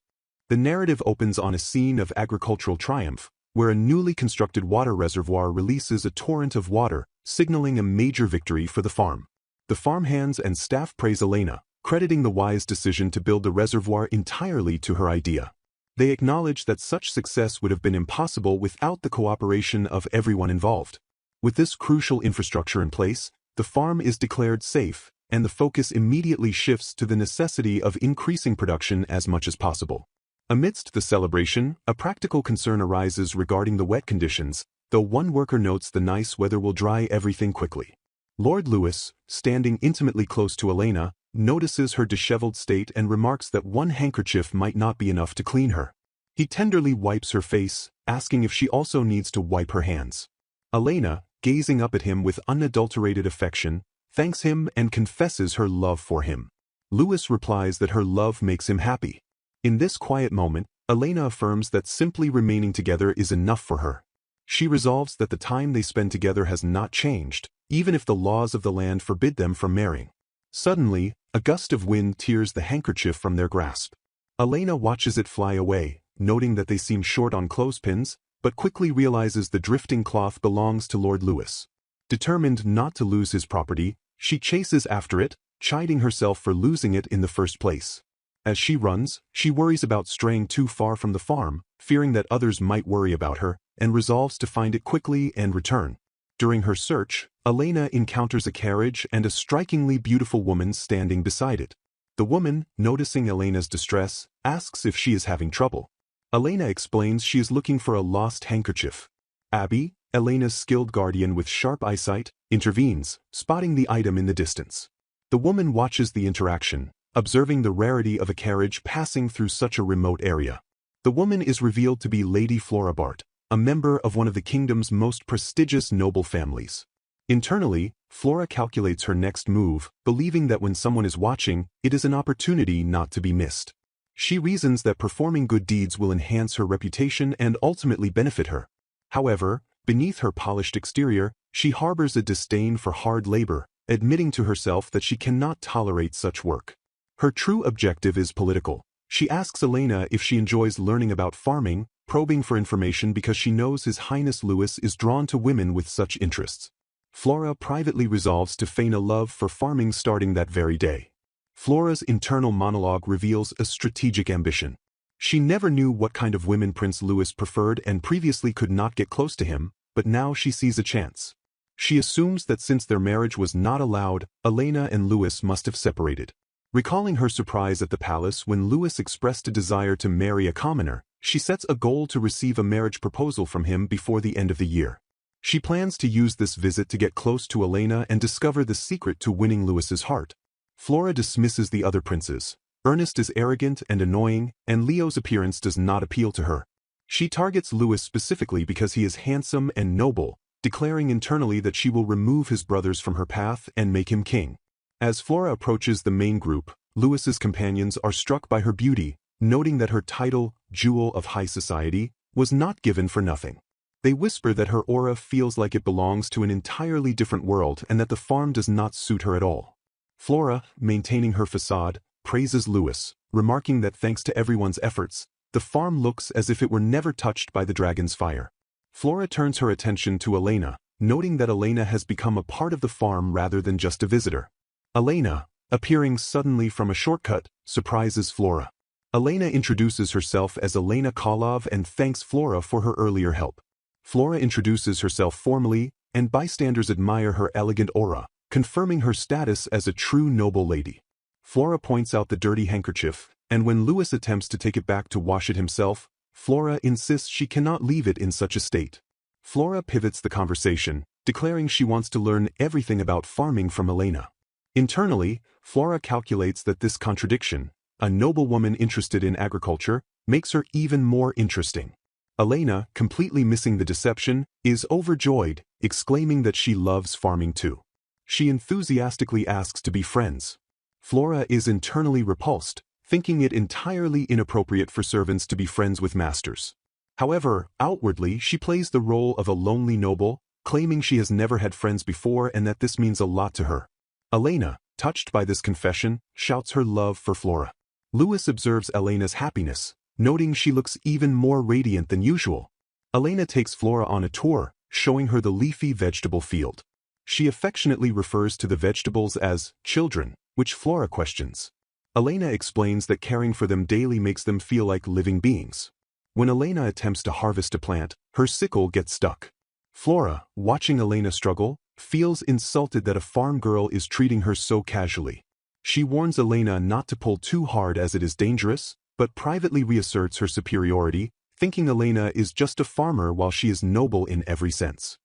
A: The narrative opens on a scene of agricultural triumph, where a newly constructed water reservoir releases a torrent of water, signaling a major victory for the farm. The farmhands and staff praise Elena, crediting the wise decision to build the reservoir entirely to her idea. They acknowledge that such success would have been impossible without the cooperation of everyone involved. With this crucial infrastructure in place, the farm is declared safe, and the focus immediately shifts to the necessity of increasing production as much as possible. Amidst the celebration, a practical concern arises regarding the wet conditions, though one worker notes the nice weather will dry everything quickly. Lord Louis, standing intimately close to Elena, notices her disheveled state and remarks that one handkerchief might not be enough to clean her. He tenderly wipes her face, asking if she also needs to wipe her hands. Elena, gazing up at him with unadulterated affection, thanks him and confesses her love for him. Louis replies that her love makes him happy. In this quiet moment, Elena affirms that simply remaining together is enough for her. She resolves that the time they spend together has not changed, even if the laws of the land forbid them from marrying. Suddenly, a gust of wind tears the handkerchief from their grasp. Elena watches it fly away, noting that they seem short on clothespins, but quickly realizes the drifting cloth belongs to Lord Louis. Determined not to lose his property, she chases after it, chiding herself for losing it in the first place. As she runs, she worries about straying too far from the farm, fearing that others might worry about her, and resolves to find it quickly and return. During her search, Elena encounters a carriage and a strikingly beautiful woman standing beside it. The woman, noticing Elena's distress, asks if she is having trouble. Elena explains she is looking for a lost handkerchief. Abby, Elena's skilled guardian with sharp eyesight, intervenes, spotting the item in the distance. The woman watches the interaction, observing the rarity of a carriage passing through such a remote area. The woman is revealed to be Lady Floribart, a member of one of the kingdom's most prestigious noble families. Internally, Flora calculates her next move, believing that when someone is watching, it is an opportunity not to be missed. She reasons that performing good deeds will enhance her reputation and ultimately benefit her. However, beneath her polished exterior, she harbors a disdain for hard labor, admitting to herself that she cannot tolerate such work. Her true objective is political. She asks Elena if she enjoys learning about farming, probing for information because she knows His Highness Louis is drawn to women with such interests. Flora privately resolves to feign a love for farming starting that very day. Flora's internal monologue reveals a strategic ambition. She never knew what kind of women Prince Louis preferred and previously could not get close to him, but now she sees a chance. She assumes that since their marriage was not allowed, Elena and Louis must have separated. Recalling her surprise at the palace when Louis expressed a desire to marry a commoner, she sets a goal to receive a marriage proposal from him before the end of the year. She plans to use this visit to get close to Elena and discover the secret to winning Louis's heart. Flora dismisses the other princes. Ernest is arrogant and annoying, and Leo's appearance does not appeal to her. She targets Louis specifically because he is handsome and noble, declaring internally that she will remove his brothers from her path and make him king. As Flora approaches the main group, Louis's companions are struck by her beauty, noting that her title, Jewel of High Society, was not given for nothing. They whisper that her aura feels like it belongs to an entirely different world and that the farm does not suit her at all. Flora, maintaining her facade, praises Lewis, remarking that thanks to everyone's efforts, the farm looks as if it were never touched by the dragon's fire. Flora turns her attention to Elena, noting that Elena has become a part of the farm rather than just a visitor. Elena, appearing suddenly from a shortcut, surprises Flora. Elena introduces herself as Elena Kolov and thanks Flora for her earlier help. Flora introduces herself formally, and bystanders admire her elegant aura, confirming her status as a true noble lady. Flora points out the dirty handkerchief, and when Lewis attempts to take it back to wash it himself, Flora insists she cannot leave it in such a state. Flora pivots the conversation, declaring she wants to learn everything about farming from Elena. Internally, Flora calculates that this contradiction, a noble woman interested in agriculture, makes her even more interesting. Elena, completely missing the deception, is overjoyed, exclaiming that she loves farming too. She enthusiastically asks to be friends. Flora is internally repulsed, thinking it entirely inappropriate for servants to be friends with masters. However, outwardly she plays the role of a lonely noble, claiming she has never had friends before and that this means a lot to her. Elena, touched by this confession, shouts her love for Flora. Lewis observes Elena's happiness, noting she looks even more radiant than usual. Elena takes Flora on a tour, showing her the leafy vegetable field. She affectionately refers to the vegetables as children, which Flora questions. Elena explains that caring for them daily makes them feel like living beings. When Elena attempts to harvest a plant, her sickle gets stuck. Flora, watching Elena struggle, feels insulted that a farm girl is treating her so casually. She warns Elena not to pull too hard as it is dangerous, but privately reasserts her superiority, thinking Elena is just a farmer while she is noble in every sense.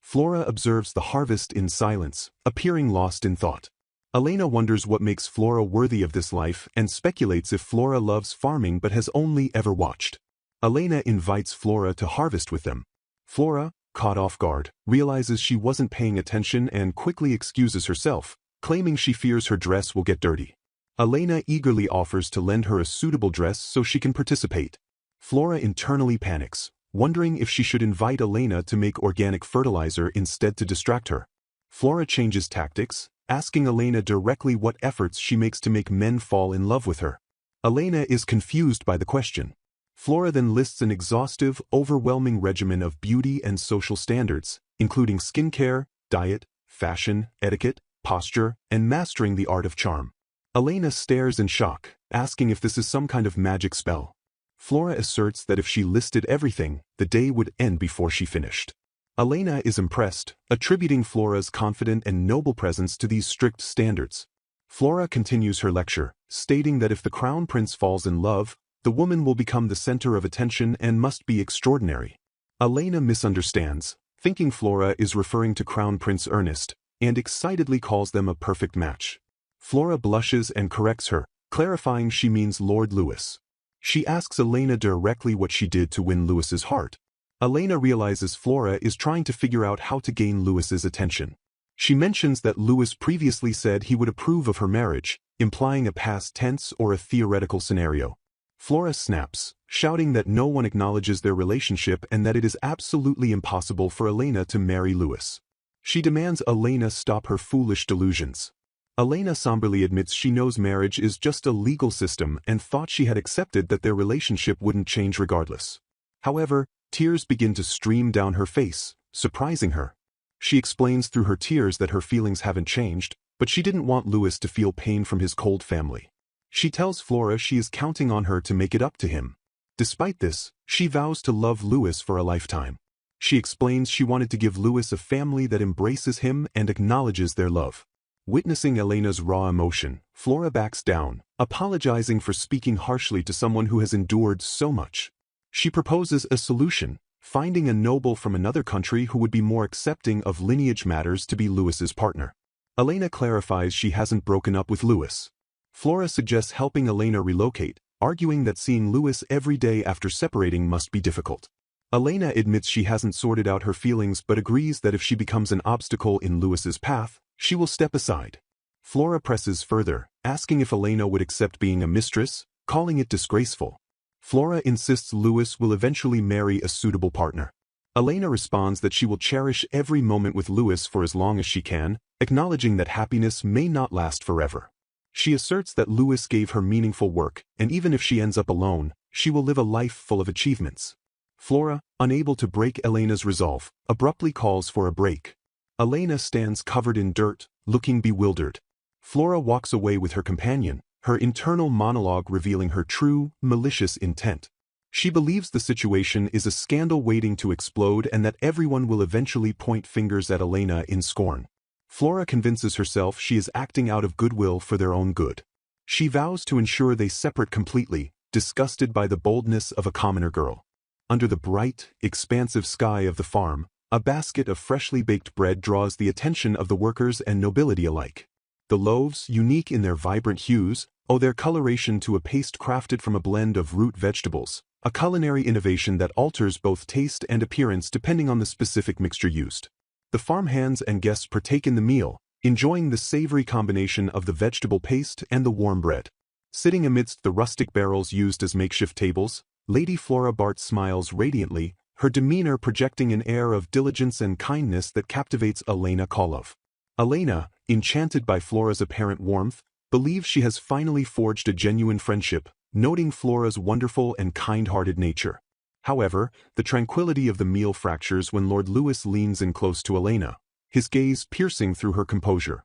A: Flora observes the harvest in silence, appearing lost in thought. Elena wonders what makes Flora worthy of this life and speculates if Flora loves farming but has only ever watched. Elena invites Flora to harvest with them. Flora, caught off guard, realizes she wasn't paying attention and quickly excuses herself, claiming she fears her dress will get dirty. Elena eagerly offers to lend her a suitable dress so she can participate. Flora internally panics, wondering if she should invite Elena to make organic fertilizer instead to distract her. Flora changes tactics, asking Elena directly what efforts she makes to make men fall in love with her. Elena is confused by the question. Flora then lists an exhaustive, overwhelming regimen of beauty and social standards, including skincare, diet, fashion, etiquette, posture, and mastering the art of charm. Elena stares in shock, asking if this is some kind of magic spell. Flora asserts that if she listed everything, the day would end before she finished. Elena is impressed, attributing Flora's confident and noble presence to these strict standards. Flora continues her lecture, stating that if the crown prince falls in love, the woman will become the center of attention and must be extraordinary. Elena misunderstands, thinking Flora is referring to Crown Prince Ernest, and excitedly calls them a perfect match. Flora blushes and corrects her, clarifying she means Lord Lewis. She asks Elena directly what she did to win Lewis's heart. Elena realizes Flora is trying to figure out how to gain Lewis's attention. She mentions that Lewis previously said he would approve of her marriage, implying a past tense or a theoretical scenario. Flora snaps, shouting that no one acknowledges their relationship and that it is absolutely impossible for Elena to marry Lewis. She demands Elena stop her foolish delusions. Elena somberly admits she knows marriage is just a legal system and thought she had accepted that their relationship wouldn't change regardless. However, tears begin to stream down her face, surprising her. She explains through her tears that her feelings haven't changed, but she didn't want Lewis to feel pain from his cold family. She tells Flora she is counting on her to make it up to him. Despite this, she vows to love Lewis for a lifetime. She explains she wanted to give Lewis a family that embraces him and acknowledges their love. Witnessing Elena's raw emotion, Flora backs down, apologizing for speaking harshly to someone who has endured so much. She proposes a solution, finding a noble from another country who would be more accepting of lineage matters to be Lewis's partner. Elena clarifies she hasn't broken up with Lewis. Flora suggests helping Elena relocate, arguing that seeing Lewis every day after separating must be difficult. Elena admits she hasn't sorted out her feelings but agrees that if she becomes an obstacle in Lewis's path, she will step aside. Flora presses further, asking if Elena would accept being a mistress, calling it disgraceful. Flora insists Louis will eventually marry a suitable partner. Elena responds that she will cherish every moment with Louis for as long as she can, acknowledging that happiness may not last forever. She asserts that Louis gave her meaningful work, and even if she ends up alone, she will live a life full of achievements. Flora, unable to break Elena's resolve, abruptly calls for a break. Elena stands covered in dirt, looking bewildered. Flora walks away with her companion, her internal monologue revealing her true, malicious intent. She believes the situation is a scandal waiting to explode and that everyone will eventually point fingers at Elena in scorn. Flora convinces herself she is acting out of goodwill for their own good. She vows to ensure they separate completely, disgusted by the boldness of a commoner girl. Under the bright, expansive sky of the farm, a basket of freshly baked bread draws the attention of the workers and nobility alike. The loaves, unique in their vibrant hues, owe their coloration to a paste crafted from a blend of root vegetables, a culinary innovation that alters both taste and appearance depending on the specific mixture used. The farmhands and guests partake in the meal, enjoying the savory combination of the vegetable paste and the warm bread. Sitting amidst the rustic barrels used as makeshift tables, Lady Flora Bart smiles radiantly, her demeanor projecting an air of diligence and kindness that captivates Elena Kolov. Elena, enchanted by Flora's apparent warmth, believes she has finally forged a genuine friendship, noting Flora's wonderful and kind-hearted nature. However, the tranquility of the meal fractures when Lord Louis leans in close to Elena, his gaze piercing through her composure.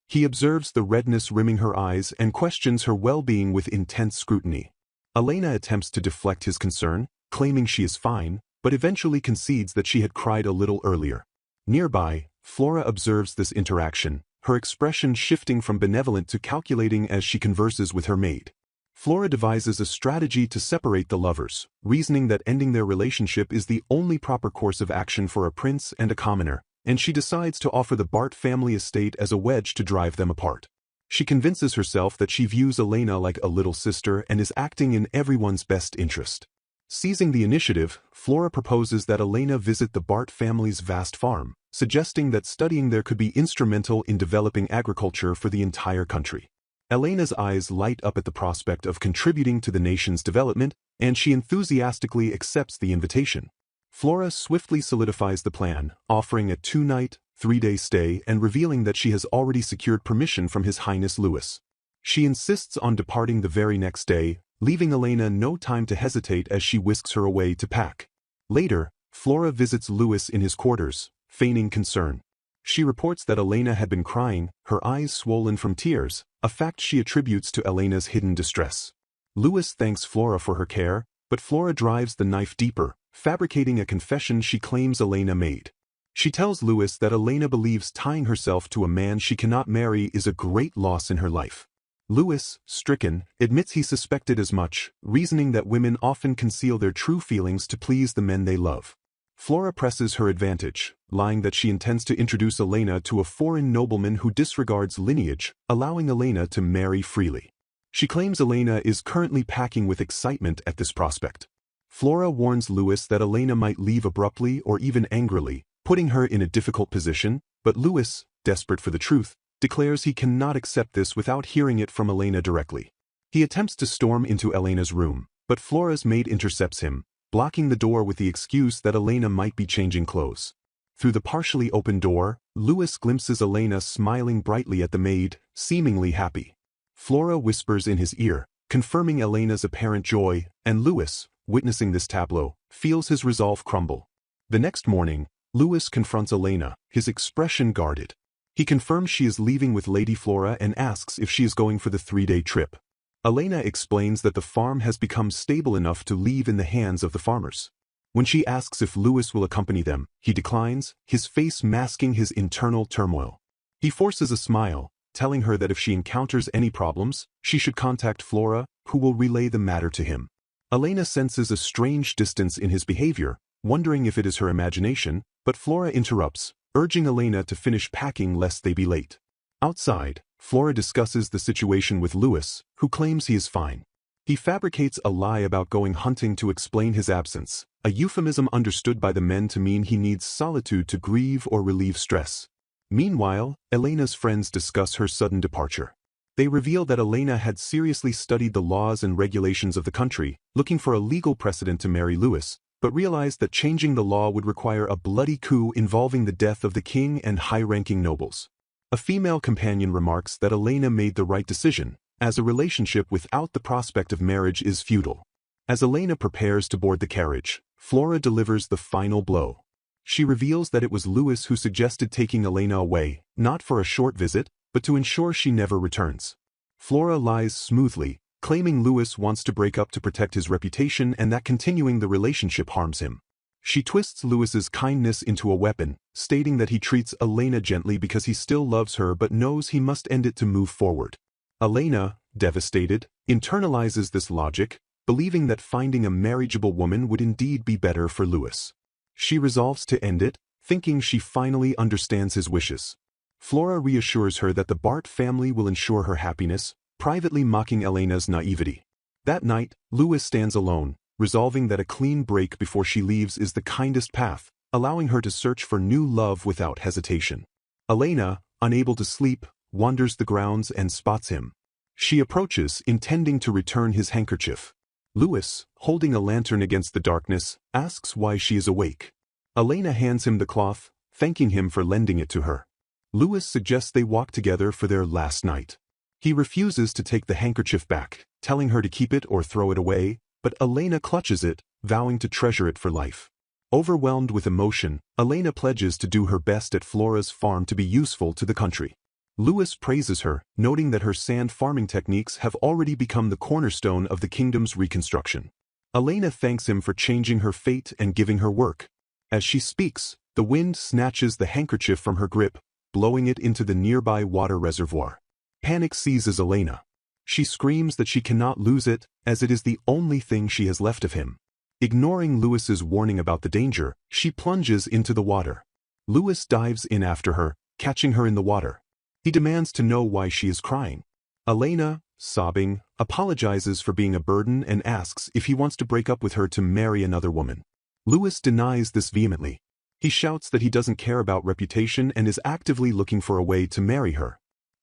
A: He observes the redness rimming her eyes and questions her well-being with intense scrutiny. Elena attempts to deflect his concern, claiming she is fine, but eventually concedes that she had cried a little earlier. Nearby, Flora observes this interaction, her expression shifting from benevolent to calculating as she converses with her maid. Flora devises a strategy to separate the lovers, reasoning that ending their relationship is the only proper course of action for a prince and a commoner, and she decides to offer the Bart family estate as a wedge to drive them apart. She convinces herself that she views Elena like a little sister and is acting in everyone's best interest. Seizing the initiative, Flora proposes that Elena visit the Bart family's vast farm, suggesting that studying there could be instrumental in developing agriculture for the entire country. Elena's eyes light up at the prospect of contributing to the nation's development, and she enthusiastically accepts the invitation. Flora swiftly solidifies the plan, offering a 2-night, 3-day stay and revealing that she has already secured permission from His Highness Louis. She insists on departing the very next day, leaving Elena no time to hesitate as she whisks her away to pack. Later, Flora visits Louis in his quarters, feigning concern. She reports that Elena had been crying, her eyes swollen from tears, a fact she attributes to Elena's hidden distress. Louis thanks Flora for her care, but Flora drives the knife deeper, fabricating a confession she claims Elena made. She tells Louis that Elena believes tying herself to a man she cannot marry is a great loss in her life. Louis, stricken, admits he suspected as much, reasoning that women often conceal their true feelings to please the men they love. Flora presses her advantage, lying that she intends to introduce Elena to a foreign nobleman who disregards lineage, allowing Elena to marry freely. She claims Elena is currently packing with excitement at this prospect. Flora warns Louis that Elena might leave abruptly or even angrily, putting her in a difficult position, but Louis, desperate for the truth, declares he cannot accept this without hearing it from Elena directly. He attempts to storm into Elena's room, but Flora's maid intercepts him, blocking the door with the excuse that Elena might be changing clothes. Through the partially open door, Louis glimpses Elena smiling brightly at the maid, seemingly happy. Flora whispers in his ear, confirming Elena's apparent joy, and Louis, witnessing this tableau, feels his resolve crumble. The next morning, Louis confronts Elena, his expression guarded. He confirms she is leaving with Lady Flora and asks if she is going for the 3-day trip. Elena explains that the farm has become stable enough to leave in the hands of the farmers. When she asks if Louis will accompany them, he declines, his face masking his internal turmoil. He forces a smile, telling her that if she encounters any problems, she should contact Flora, who will relay the matter to him. Elena senses a strange distance in his behavior, wondering if it is her imagination, but Flora interrupts, urging Elena to finish packing lest they be late. Outside, Flora discusses the situation with Louis, who claims he is fine. He fabricates a lie about going hunting to explain his absence, a euphemism understood by the men to mean he needs solitude to grieve or relieve stress. Meanwhile, Elena's friends discuss her sudden departure. They reveal that Elena had seriously studied the laws and regulations of the country, looking for a legal precedent to marry Louis, but realized that changing the law would require a bloody coup involving the death of the king and high-ranking nobles. A female companion remarks that Elena made the right decision, as a relationship without the prospect of marriage is futile. As Elena prepares to board the carriage, Flora delivers the final blow. She reveals that it was Louis who suggested taking Elena away, not for a short visit, but to ensure she never returns. Flora lies smoothly, claiming Louis wants to break up to protect his reputation and that continuing the relationship harms him. She twists Louis's kindness into a weapon, stating that he treats Elena gently because he still loves her but knows he must end it to move forward. Elena, devastated, internalizes this logic, believing that finding a marriageable woman would indeed be better for Louis. She resolves to end it, thinking she finally understands his wishes. Flora reassures her that the Bart family will ensure her happiness, privately mocking Elena's naivety. That night, Louis stands alone, resolving that a clean break before she leaves is the kindest path, allowing her to search for new love without hesitation. Elena, unable to sleep, wanders the grounds and spots him. She approaches, intending to return his handkerchief. Louis, holding a lantern against the darkness, asks why she is awake. Elena hands him the cloth, thanking him for lending it to her. Louis suggests they walk together for their last night. He refuses to take the handkerchief back, telling her to keep it or throw it away, but Elena clutches it, vowing to treasure it for life. Overwhelmed with emotion, Elena pledges to do her best at Flora's farm to be useful to the country. Louis praises her, noting that her sand farming techniques have already become the cornerstone of the kingdom's reconstruction. Elena thanks him for changing her fate and giving her work. As she speaks, the wind snatches the handkerchief from her grip, blowing it into the nearby water reservoir. Panic seizes Elena. She screams that she cannot lose it, as it is the only thing she has left of him. Ignoring Louis's warning about the danger, she plunges into the water. Louis dives in after her, catching her in the water. He demands to know why she is crying. Elena, sobbing, apologizes for being a burden and asks if he wants to break up with her to marry another woman. Louis denies this vehemently. He shouts that he doesn't care about reputation and is actively looking for a way to marry her.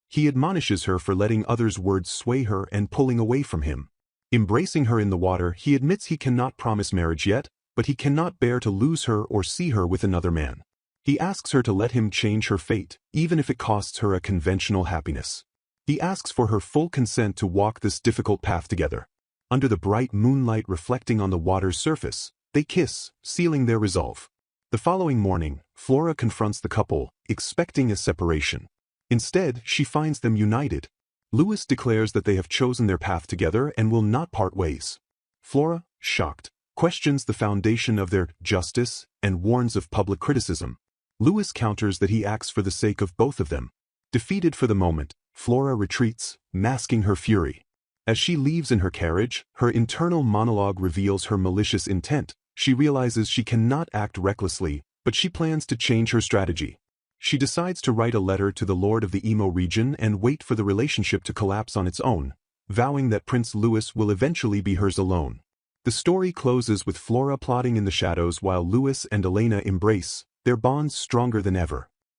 A: He admonishes her for letting others' words sway her and pulling away from him. Embracing her in the water, he admits he cannot promise marriage yet, but he cannot bear to lose her or see her with another man. He asks her to let him change her fate, even if it costs her a conventional happiness. He asks for her full consent to walk this difficult path together. Under the bright moonlight reflecting on the water's surface, they kiss, sealing their resolve. The following morning, Flora confronts the couple, expecting a separation. Instead, she finds them united. Louis declares that they have chosen their path together and will not part ways. Flora, shocked, questions the foundation of their justice and warns of public criticism. Louis counters that he acts for the sake of both of them. Defeated for the moment, Flora retreats, masking her fury. As she leaves in her carriage, her internal monologue reveals her malicious intent. She realizes she cannot act recklessly, but she plans to change her strategy. She decides to write a letter to the Lord of the Emo region and wait for the relationship to collapse on its own, vowing that Prince Louis will eventually be hers alone. The story closes with Flora plotting in the shadows while Louis and Elena embrace, their bonds stronger than ever.